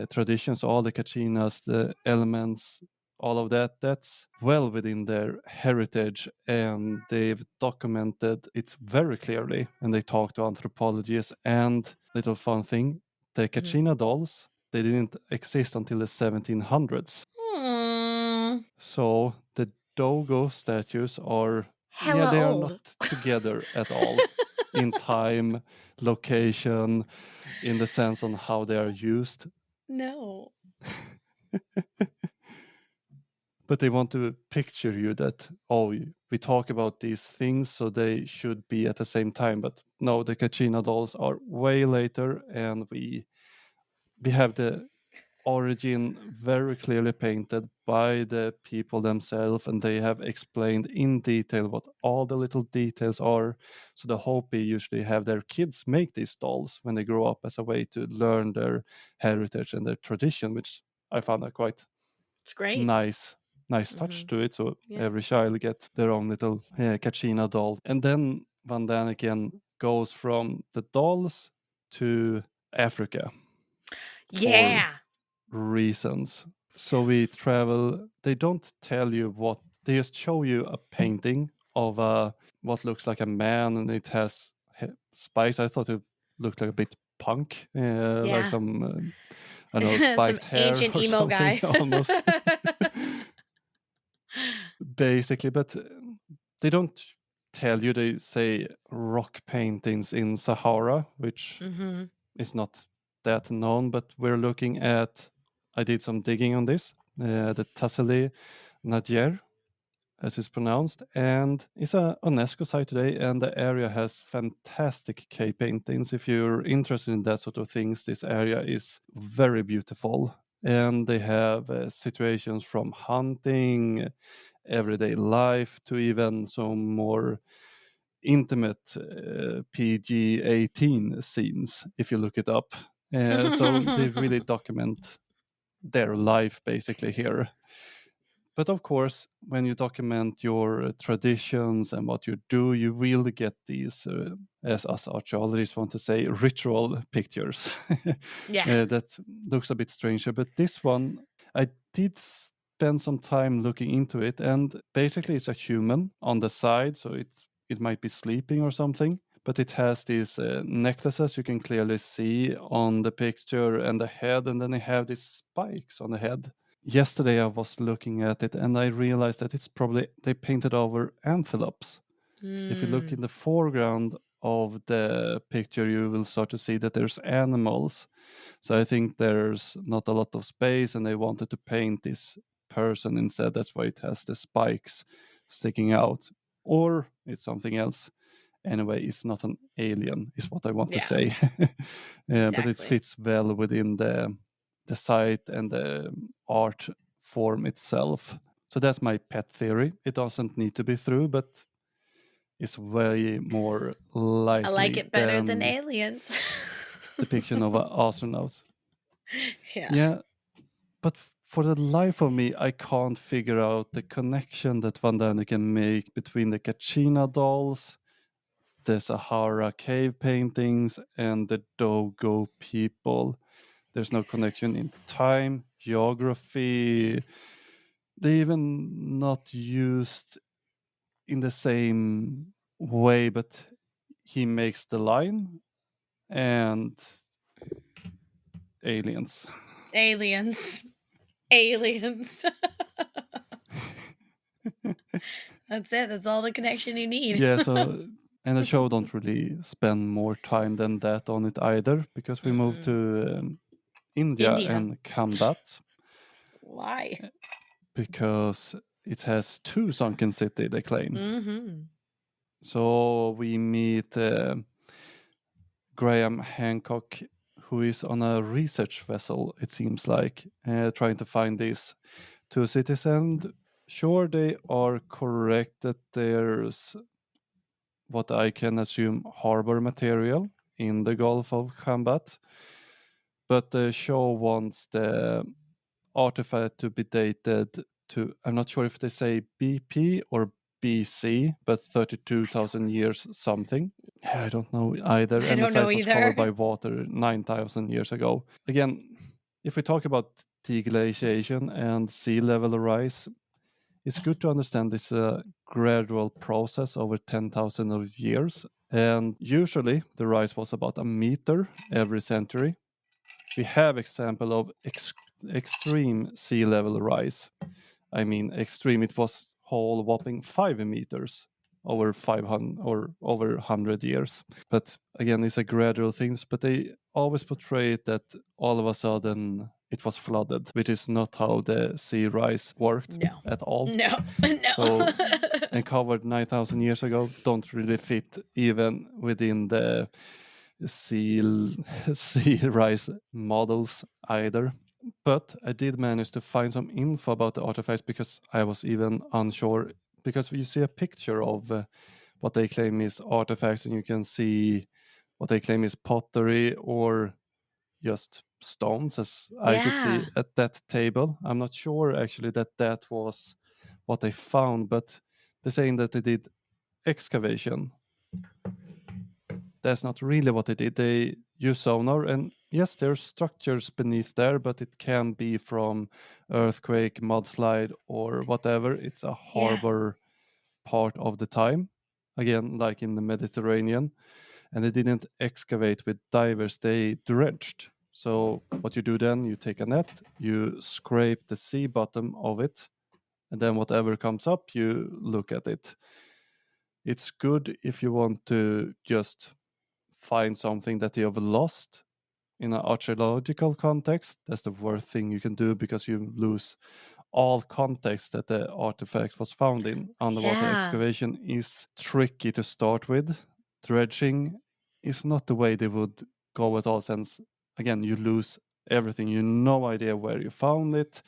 traditions. All the kachinas, the elements, all of that's well within their heritage, and they've documented it very clearly. And they talk to anthropologists. And little fun thing, the kachina dolls, they didn't exist until the 1700s. So the Dogo statues are they are not together at all in time, location, in the sense on how they are used. No. But they want to picture you that, oh, we talk about these things, so they should be at the same time. But no, the Kachina dolls are way later, and we have the origin very clearly painted by the people themselves, and they have explained in detail what all the little details are. So the Hopi usually have their kids make these dolls when they grow up, as a way to learn their heritage and their tradition, which I found a quite nice touch to it. So every child gets their own little Kachina doll. And then Van Daniken goes from the dolls to Africa. Yeah. Reasons. So we travel. They don't tell you what. They just show you a painting of what looks like a man, and it has spikes. I thought it looked like a bit punk, like some I don't know, Some spiked hair ancient or emo something guy. almost. Basically, but they don't tell you. They say rock paintings in Sahara, which Hmm. is not that known, but we're looking at, I did some digging on this, the Tassili Nadir, as it's pronounced, and it's a UNESCO site today, and the area has fantastic cave paintings. If you're interested in that sort of things, this area is very beautiful. And they have situations from hunting, everyday life, to even some more intimate PG-18 scenes, if you look it up. So they really document their life basically here. But of course, when you document your traditions and what you do, you will get these, as us archaeologists want to say, ritual pictures. Yeah. That looks a bit stranger. But this one, I did spend some time looking into it, and basically it's a human on the side, so it might be sleeping or something. But it has these necklaces you can clearly see on the picture, and the head, and then they have these spikes on the head. Yesterday I was looking at it and I realized that it's probably they painted over antelopes. If you look Mm. in the foreground of the picture, you will start to see that there's animals. So I think there's not a lot of space and they wanted to paint this person instead. That's why it has the spikes sticking out. Or it's something else. Anyway, it's not an alien, is what I want to Yeah, say. But it exactly. fits well within the site and the art form itself. So that's my pet theory. It doesn't need to be true, but it's way more I like likely it better than than aliens. depiction of astronauts. Yeah. Yeah, but for the life of me, I can't figure out the connection that Van Daniken can make between the Kachina dolls, the Sahara cave paintings, and the Dogo people. There's no connection in time, geography. They even not used in the same way, but he makes the line and aliens. Aliens. Aliens. That's it. That's all the connection you need. Yeah, so and the show don't really spend more time than that on it either, because we move Mm-mm. to India India. and combat, Why? because it has two sunken city, they claim. Mm-hmm. So we meet Graham Hancock, who is on a research vessel, it seems like, trying to find these two cities. And sure, they are correct that there's what I can assume harbor material in the Gulf of Combat. But the show wants the artifact to be dated to, I'm not sure if they say BP or BC, but 32,000 years something. Yeah, I don't know either. I And the don't know site was covered either. by water 9,000 years ago. Again, if we talk about deglaciation and sea level rise, it's good to understand this gradual process over 10,000 of years. And usually the rise was about a meter every century. We have example of extreme sea level rise. I mean, extreme. It was whole whopping 5 meters over 500 or over 100 years. But again, it's a gradual thing. But they always portray it that all of a sudden it was flooded, which is not how the sea rise worked No. at all. No. No. So, and covered 9,000 years ago don't really fit even within the sea sea rise models either. But I did manage to find some info about the artifacts, because I was even unsure, because you see a picture of what they claim is artifacts, and you can see what they claim is pottery or just stones, as I could see Yeah. at that table. I'm not sure actually that that was what they found, but they're saying that they did excavation. That's not really what they did. They use sonar, and yes, there's structures beneath there, but it can be from earthquake, mudslide, or whatever. It's a Yeah. harbor part of the time, again, like in the Mediterranean. And they didn't excavate with divers, they dredged. So what you do then, you take a net, you scrape the sea bottom of it, and then whatever comes up, you look at it. It's good if you want to just find something that you have lost in an archaeological context. That's the worst thing you can do because you lose all context that the artifact was found in. Underwater Yeah. excavation is tricky to start with. Dredging is not the way they would go at all, since again you lose everything. You have no idea where you found it,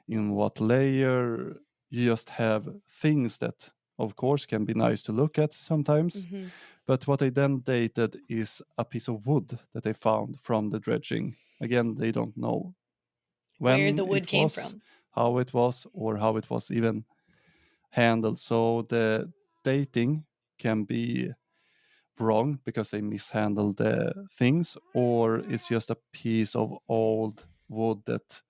in what layer. You just have things that of course can be nice to look at sometimes. Hmm. But what they then dated is a piece of wood that they found from the dredging. Again, they don't know Where when the wood it came was, from. how it was, or how it was even handled. So the dating can be wrong because they mishandled the things, or it's just a piece of old wood that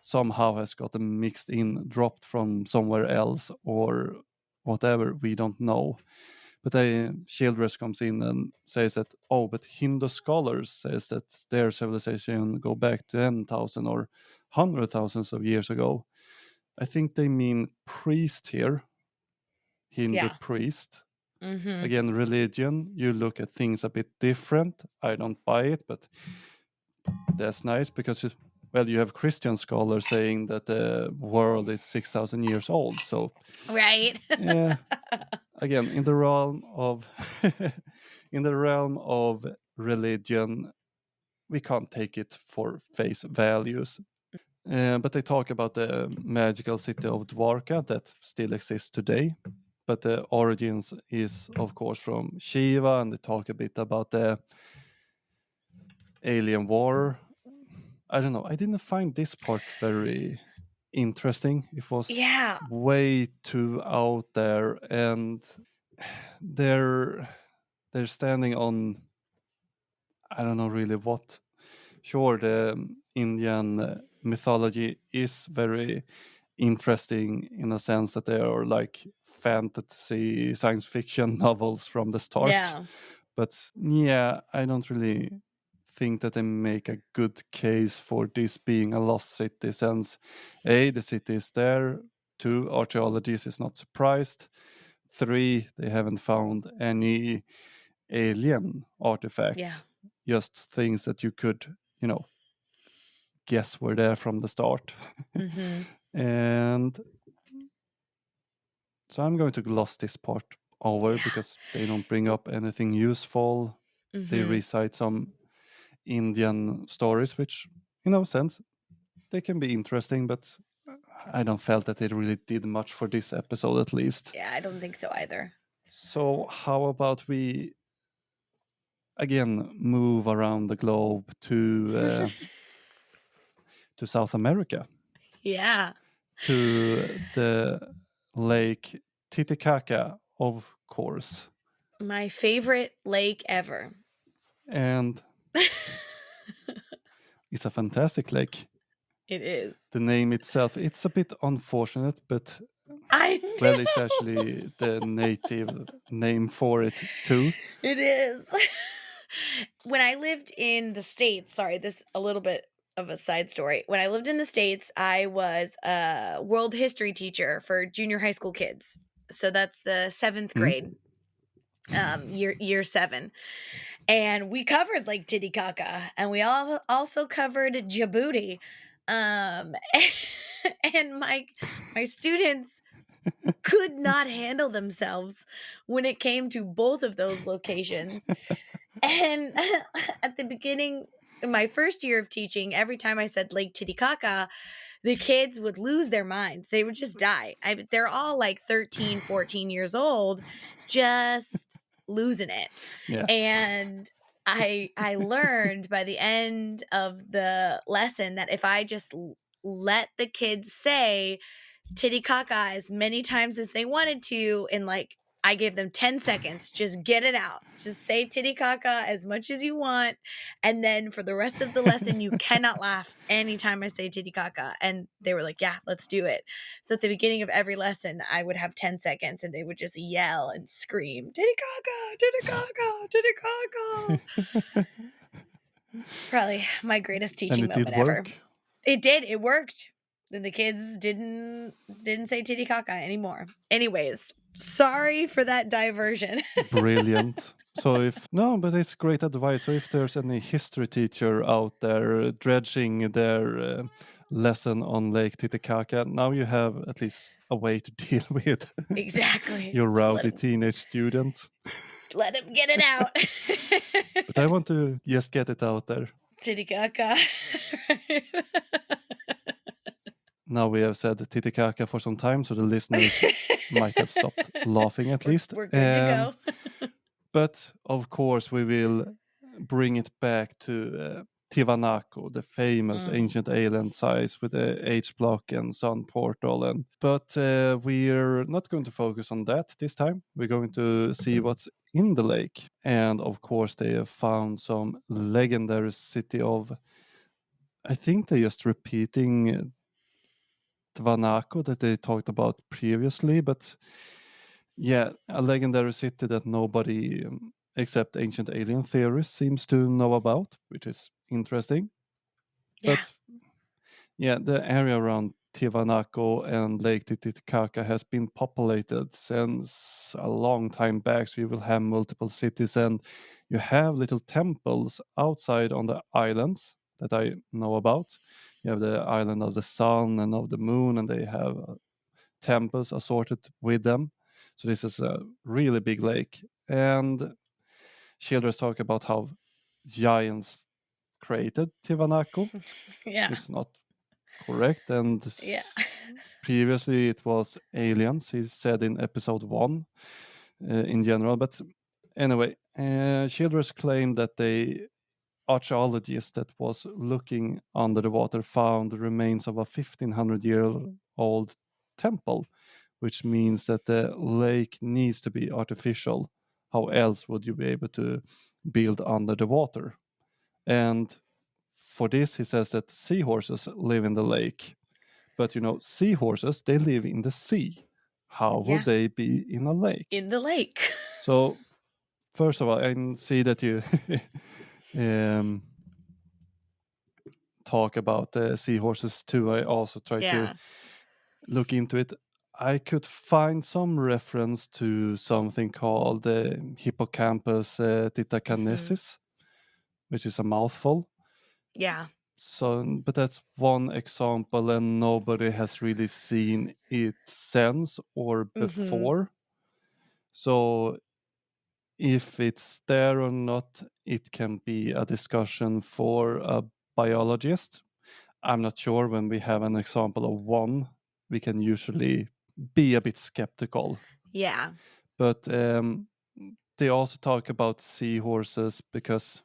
somehow has gotten mixed in, dropped from somewhere else, or whatever. We don't know. But Childress comes in and says that, oh, but Hindu scholars says that their civilization go back to 10,000 or 100,000 of years ago. I think they mean priest here, Hindu Yeah. priest. Hmm. Again, religion, you look at things a bit different. I don't buy it, but that's nice because, well, you have Christian scholars saying that the world is 6,000 years old. So, Right. yeah, again, in the realm of in the realm of religion, we can't take it for face values. But they talk about the magical city of Dwarka that still exists today. But the origins is, of course, from Shiva, and they talk a bit about the alien war. I don't know. I didn't find this part very interesting. It was Yeah. way too out there, and they're they're standing on, I don't know really what. Sure, the Indian mythology is very interesting in a sense that they are like fantasy science fiction novels from the start. Yeah. But yeah, I don't really think that they make a good case for this being a lost city, since A, the city is there, 2, archaeologists is not surprised, 3, they haven't found any alien Yeah. artifacts, just things that you could, guess were there from the start. Hmm. And so I'm going to gloss this part over Yeah. because they don't bring up anything useful. They Hmm. recite some Indian stories, which, in a sense, they can be interesting, but I don't felt that they really did much for this episode, at least. Yeah, I don't think so either. So how about we again move around the globe to South America, Yeah. to the Lake Titicaca, of course, My favorite lake ever. and it's a fantastic lake. It is. The name itself, it's a bit unfortunate, but I well, it's know. actually the native name for it too. It is. When I lived in the States, sorry, this a little bit of a side story. When I lived in the States, I was a world history teacher for junior high school kids. So that's the seventh Hmm? grade, year 7. And we covered Lake Titicaca, and we all also covered Djibouti. Um, and my students could not handle themselves when it came to both of those locations. And at the beginning, in my first year of teaching, every time I said Lake Titicaca, the kids would lose their minds. They would just die. They're all like 13, 14 years old, just losing it. Yeah. And I learned by the end of the lesson that if I just let the kids say Titicaca as many times as they wanted to, and like I gave them 10 seconds, just get it out. Just say Titicaca as much as you want. And then for the rest of the lesson, you cannot laugh anytime I say Titicaca. And they were like, yeah, let's do it. So at the beginning of every lesson, I would have 10 seconds and they would just yell and scream, Titicaca, Titicaca, Titicaca. Probably my greatest And teaching it did moment ever. work. It did. It worked. Then the kids didn't say Titicaca anymore. Anyways, sorry for that diversion. Brilliant. So if no, but it's great advice. So if there's any history teacher out there dredging their lesson on Lake Titicaca, now you have at least a way to deal with Exactly. your Just rowdy teenage student. let him get it out. But I want to just get it out there. Titicaca. Now we have said Titicaca for some time, so the listeners might have stopped laughing at least. We're good to go. But of course, we will bring it back to Tiwanaku, the famous ancient alien sites with the H block and sun portal. But we're not going to focus on that this time. We're going to see what's in the lake. And of course, they have found some legendary city of. I think they're just repeating Tiwanaku that they talked about previously, but yeah, a legendary city that nobody except ancient alien theorists seems to know about, which is interesting. Yeah. But yeah, the area around Tiwanaku and Lake Titicaca has been populated since a long time back. So you will have multiple cities, and you have little temples outside on the islands that I know about. You have the island of the sun and of the moon, and they have temples assorted with them. So this is a really big lake. And Childress talk about how giants created Tiwanaku, Yeah. which is not correct. And Yeah. previously it was aliens, he said in episode 1 in general. But anyway, Childress claimed that the archaeologist that was looking under the water found the remains of a 1500-year-old temple, which means that the lake needs to be artificial. How else would you be able to build under the water? And for this, he says that seahorses live in the lake. But seahorses, they live in the sea. How would Yeah. they be in a lake? In the lake. So, first of all, I see that you um, talk about the seahorses too. I also try to Yeah. look into it. I could find some reference to something called the hippocampus titacanesis, which is a mouthful. Yeah. So, but that's one example, and nobody has really seen it since or before. So, if it's there or not, it can be a discussion for a biologist. I'm not sure. When we have an example of one, we can usually be a bit skeptical. Yeah. But they also talk about seahorses because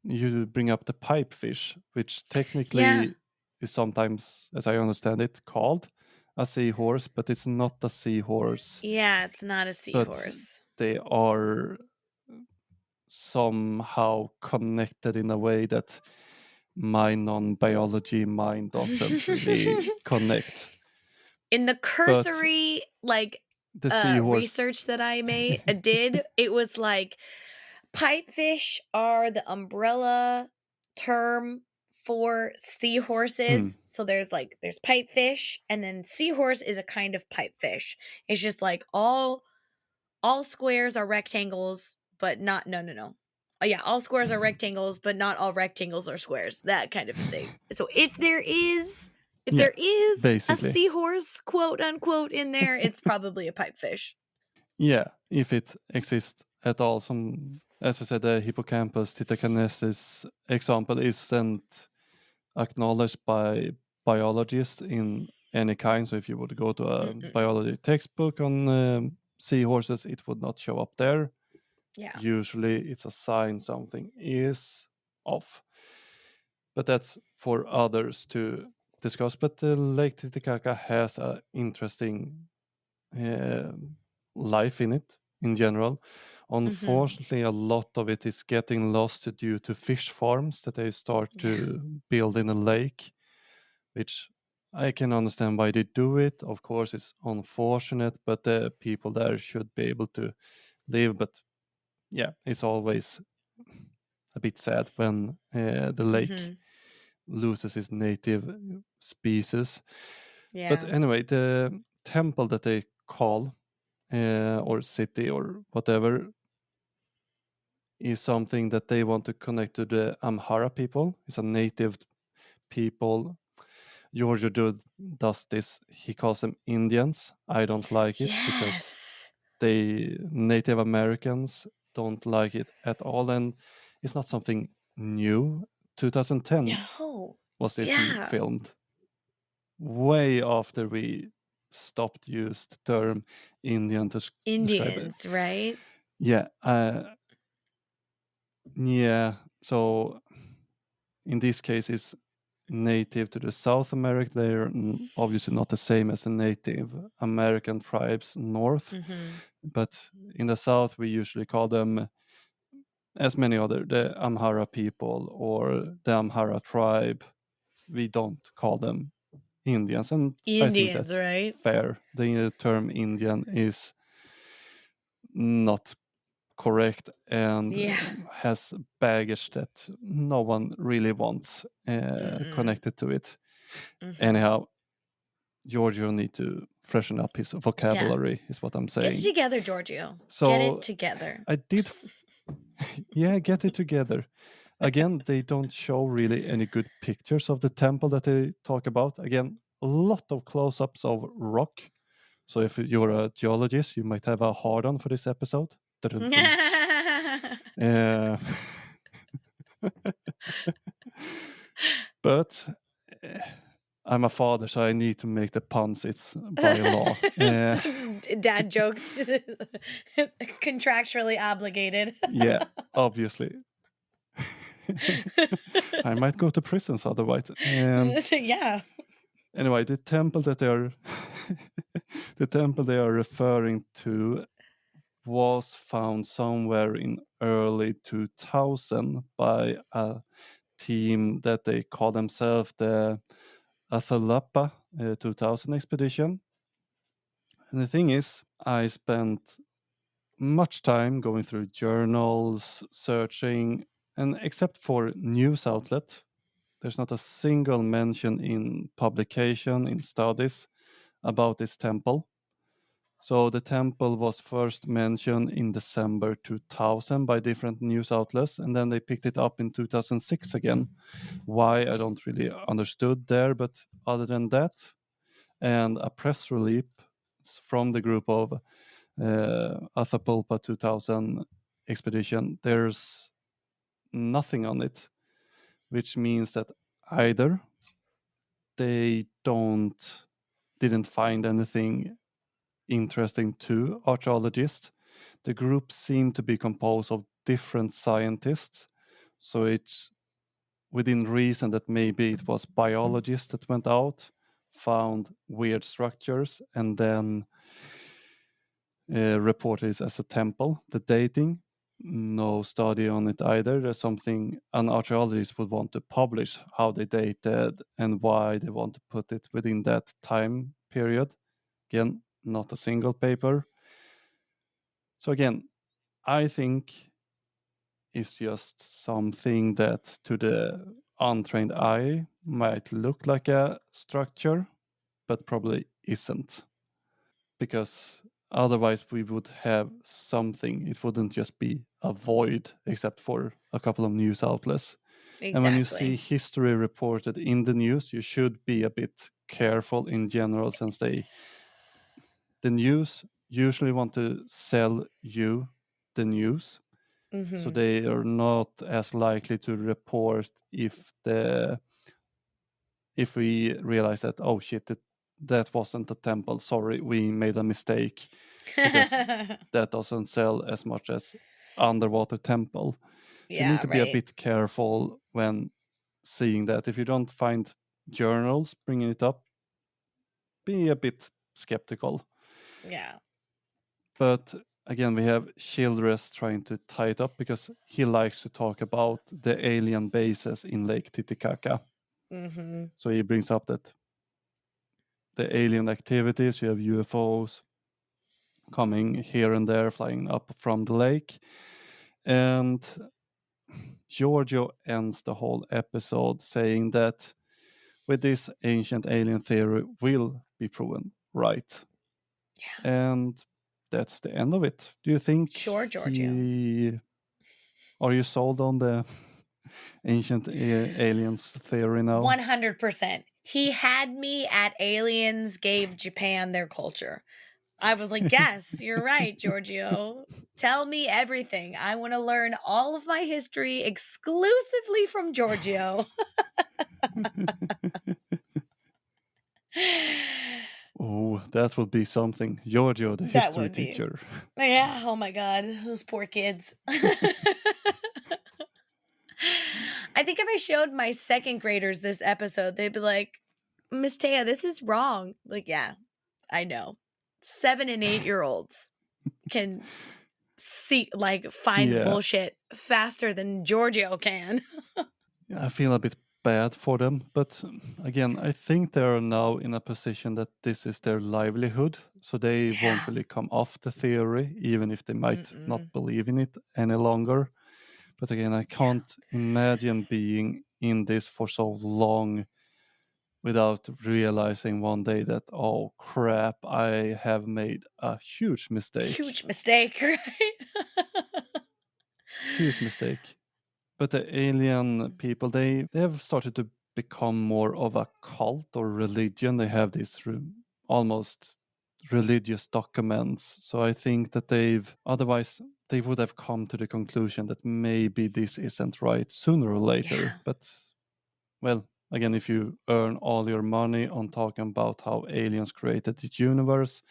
you bring up the pipefish, which Yeah. technically is sometimes, as I understand it, called a seahorse, but it's not a seahorse. Yeah, it's not a But seahorse. they are somehow connected in a way that my non-biology mind doesn't really connect. In the But cursory the seahorse, research that I did, it was like pipefish are the umbrella term for seahorses. So there's pipefish, and then seahorse is a kind of pipefish. It's just like all squares are rectangles, but not no. Oh yeah, all squares are rectangles, but not all rectangles are squares. That kind of thing. So if yeah, there is a basically, seahorse, quote unquote, in there, it's probably a pipefish. yeah, if it exists at all. As I said, the hippocampus titacanesis example isn't acknowledged by biologists in any kind. So if you would go to a Mm-mm. biology textbook on seahorses, it would not show up there. Yeah. Usually it's a sign something is off. But that's for others to discuss. But Lake Titicaca has an interesting uh, life in it in general. Mm-hmm. Unfortunately, a lot of it is getting lost due to fish farms that they start Yeah. to build in a lake, which I can understand why they do it. Of course, it's unfortunate, but the people there should be able to live. But yeah, it's always a bit sad when the lake Mhm. loses its native species. But Yeah. anyway, the temple that they call or city or whatever is something that they want to connect to the Amhara people. It's a native people. Giorgio does this. He calls them Indians. I don't like it because Yes. they Native Americans don't like it at all, and it's not something new. 2010 No. was this Yeah. filmed, way after we stopped used term Indian to describe it. Indians, right? Yeah, yeah. So in this case, it's native to the South America. They're obviously not the same as the Native American tribes north, Mhm. but in the South we usually call them, as many other, the Amhara people or the Amhara tribe. We don't call them Indians, and I think Indians, that's right? fair. The term Indian is not correct and Yeah. has baggage that no one really wants Mm-mm. connected to it. Mhm. Anyhow, Giorgio need to freshen up his Yeah. vocabulary, is what I'm Get it saying. together, Giorgio. Get it So together. I did, yeah, get it together. Again, they don't show really any good pictures of the temple that they talk about. Again, a lot of close-ups of rock. So if you're a geologist, you might have a hard-on for this episode. Dun-dun-dun. Uh, but I'm a father, so I need to make the puns. It's by law. Dad jokes. Contractually obligated. Yeah, obviously. I might go to prisons otherwise. Yeah. Anyway, the temple that they are the temple they are referring to was found somewhere in early 2000 by a team that they call themselves the Athalapa 2000 expedition. And the thing is, I spent much time going through journals, searching, and except for news outlet, there's not a single mention in publication, in studies about this temple. So the temple was first mentioned in December 2000 by different news outlets, and then they picked it up in 2006 again. Why, I don't really understood there, but other than that, and a press release from the group of Athapulpa 2000 expedition, there's nothing on it, which means that either they didn't find anything interesting to archaeologists. The group seemed to be composed of different scientists, so it's within reason that maybe it was biologists that went out, found weird structures, and then reported it as a temple. The dating, no study on it either. There's something an archaeologist would want to publish, how they dated and why they want to put it within that time period. Again, not a single paper. So again, I think it's just something that to the untrained eye might look like a structure, but probably isn't. Because otherwise we would have something. It wouldn't just be a void except for a couple of news outlets. And when you see Exactly. history reported in the news, you should be a bit careful in general, since the news usually want to sell you the news. So Mhm. they are not as likely to report if we realize that, oh shit, that wasn't a temple, sorry, we made a mistake, because that doesn't sell as much as underwater temple. So you need Yeah, to be a right. bit careful when seeing that. If you don't find journals bringing it up, be a bit skeptical. Yeah. But again, we have Childress trying to tie it up because he likes to talk about the alien bases in Lake Titicaca. Mhm. So he brings up that the alien activities, you have UFOs coming here and there, flying up from the lake. And Giorgio ends the whole episode saying that with this ancient alien theory will be proven right. Yeah. And that's the end of it. Do you think Sure, Giorgio. Are you sold on the ancient aliens theory now? 100%. He had me at aliens gave Japan their culture. I was like, yes, you're right, Giorgio. Tell me everything. I want to learn all of my history exclusively from Giorgio. Oh, that would be something. Giorgio, the That history would be. teacher. Yeah, oh my God, those poor kids. I think if I showed my second graders this episode, they'd be like, Miss Teyha, this is wrong. Like, yeah, I know. 7 and 8-year-olds can find Yeah, bullshit faster than Giorgio can. I feel a bit bad for them, but again, I think they are now in a position that this is their livelihood, so they won't Yeah. really come off the theory, even if they might not Mm-mm. believe in it any longer. But again, I can't imagine being in this for so long without realizing one day that, oh crap, I have made a huge mistake. Huge mistake, right? Huge mistake. But the alien people, they have started to become more of a cult or religion. They have these almost religious documents. So I think that otherwise they would have come to the conclusion that maybe this isn't right sooner or later. Yeah. But well, again, if you earn all your money on talking about how aliens created the universe,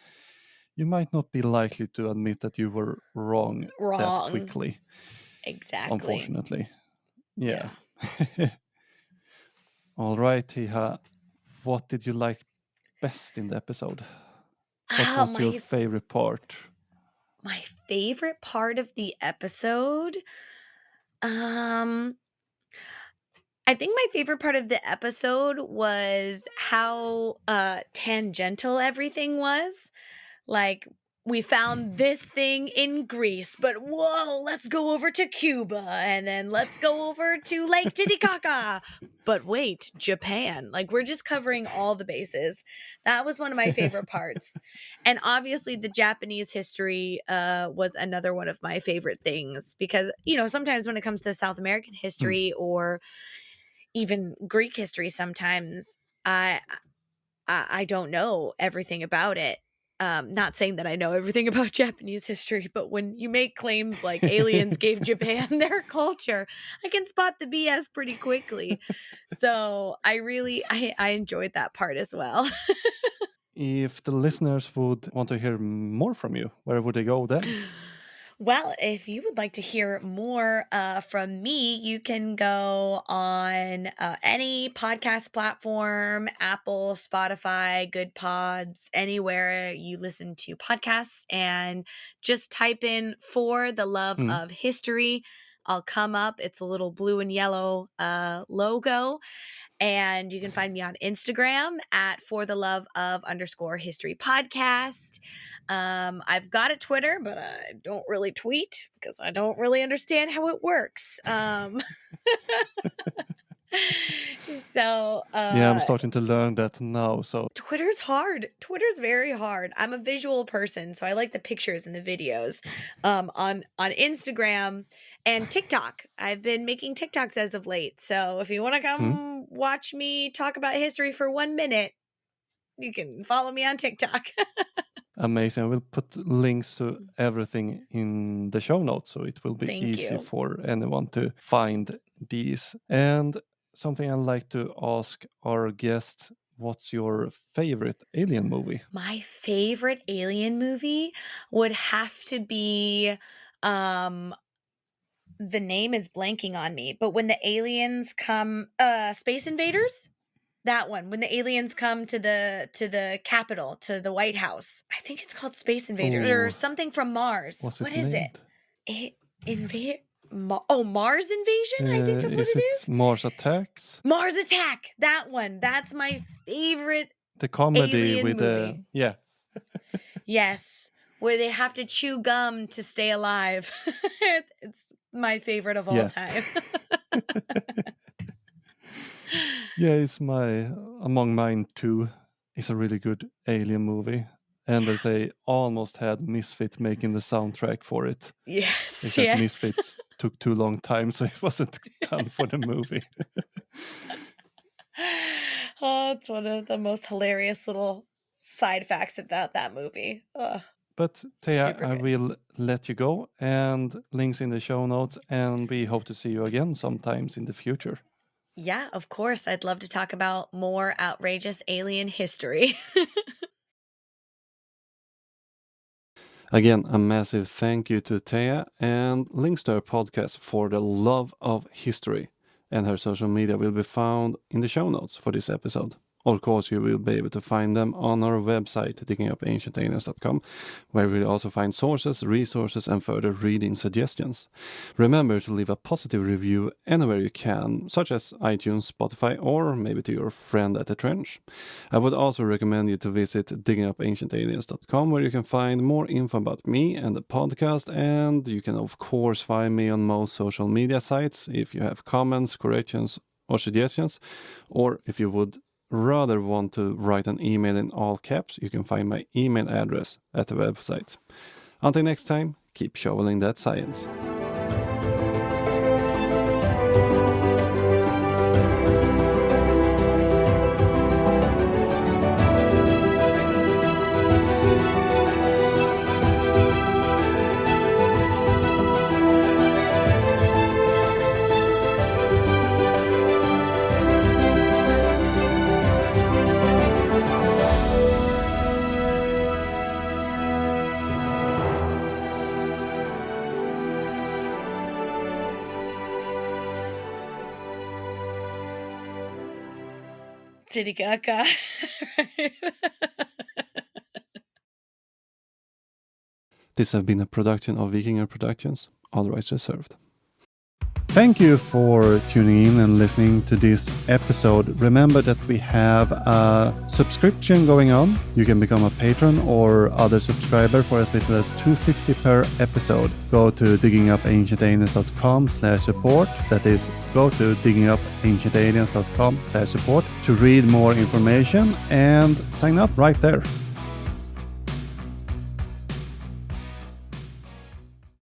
you might not be likely to admit that you were wrong that Wrong. quickly. Exactly. Unfortunately. Yeah. Yeah. All right, Tehya. What did you like best in the episode? What was your favorite part? My favorite part of the episode? I think my favorite part of the episode was how tangential everything was. Like, we found this thing in Greece, but whoa, let's go over to Cuba, and then let's go over to Lake Titicaca. But wait, Japan. Like, we're just covering all the bases. That was one of my favorite parts. And obviously, the Japanese history was another one of my favorite things because, sometimes when it comes to South American history or even Greek history, sometimes I don't know everything about it. Not saying that I know everything about Japanese history, but when you make claims like aliens gave Japan their culture, I can spot the BS pretty quickly. So I enjoyed that part as well. If the listeners would want to hear more from you, where would they go then? Well, if you would like to hear more from me, you can go on any podcast platform, Apple, Spotify, Good Pods, anywhere you listen to podcasts, and just type in For the Love of History. I'll come up. It's a little blue and yellow logo. And you can find me on Instagram at For the Love of _history podcast. I've got a Twitter, but I don't really tweet because I don't really understand how it works. So yeah, I'm starting to learn that now. So Twitter's hard. Twitter's very hard. I'm a visual person, so I like the pictures and the videos. On Instagram and TikTok, I've been making TikToks as of late. So if you want to come watch me talk about history for 1 minute, you can follow me on TikTok. Amazing. I will put links to everything in the show notes so it will be easy for anyone to find these. And something I'd like to ask our guest, what's your favorite alien movie? My favorite alien movie would have to be the name is blanking on me, but when the aliens come, Space Invaders? That one, when the aliens come to the Capitol, to the White House. I think it's called Space Invaders or something from Mars. What is it? Mars Invasion? I think that's what it is. Mars Attacks? Mars Attack. That one. That's my favorite. The comedy alien with movie. yeah. Yes, where they have to chew gum to stay alive. It's my favorite of all Yeah. time. Yeah, it's among mine too. It's a really good alien movie. And that they almost had Misfits making the soundtrack for it. Yes, Except yes. Misfits took too long time, so it wasn't done for the movie. Oh, it's one of the most hilarious little side facts about that movie. But Tehya, Super I good. will let you go, and links in the show notes, and we hope to see you again sometimes in the future. Yeah, of course. I'd love to talk about more outrageous alien history. Again, a massive thank you to Tehya, and links to her podcast For the Love of History and her social media will be found in the show notes for this episode. Of course, you will be able to find them on our website, diggingupancientaliens.com, where you will also find sources, resources, and further reading suggestions. Remember to leave a positive review anywhere you can, such as iTunes, Spotify, or maybe to your friend at the trench. I would also recommend you to visit diggingupancientaliens.com, where you can find more info about me and the podcast, and you can of course find me on most social media sites if you have comments, corrections, or suggestions, or if you would rather want to write an email in all caps, you can find my email address at the website. Until next time, keep shoveling that science. Titicaca. This has been a production of Vikinger Productions, all rights reserved. Thank you for tuning in and listening to this episode. Remember that we have a subscription going on. You can become a patron or other subscriber for as little as $2.50 per episode. Go to diggingupancientaliens.com/support. That is, go to diggingupancientaliens.com/support to read more information and sign up right there.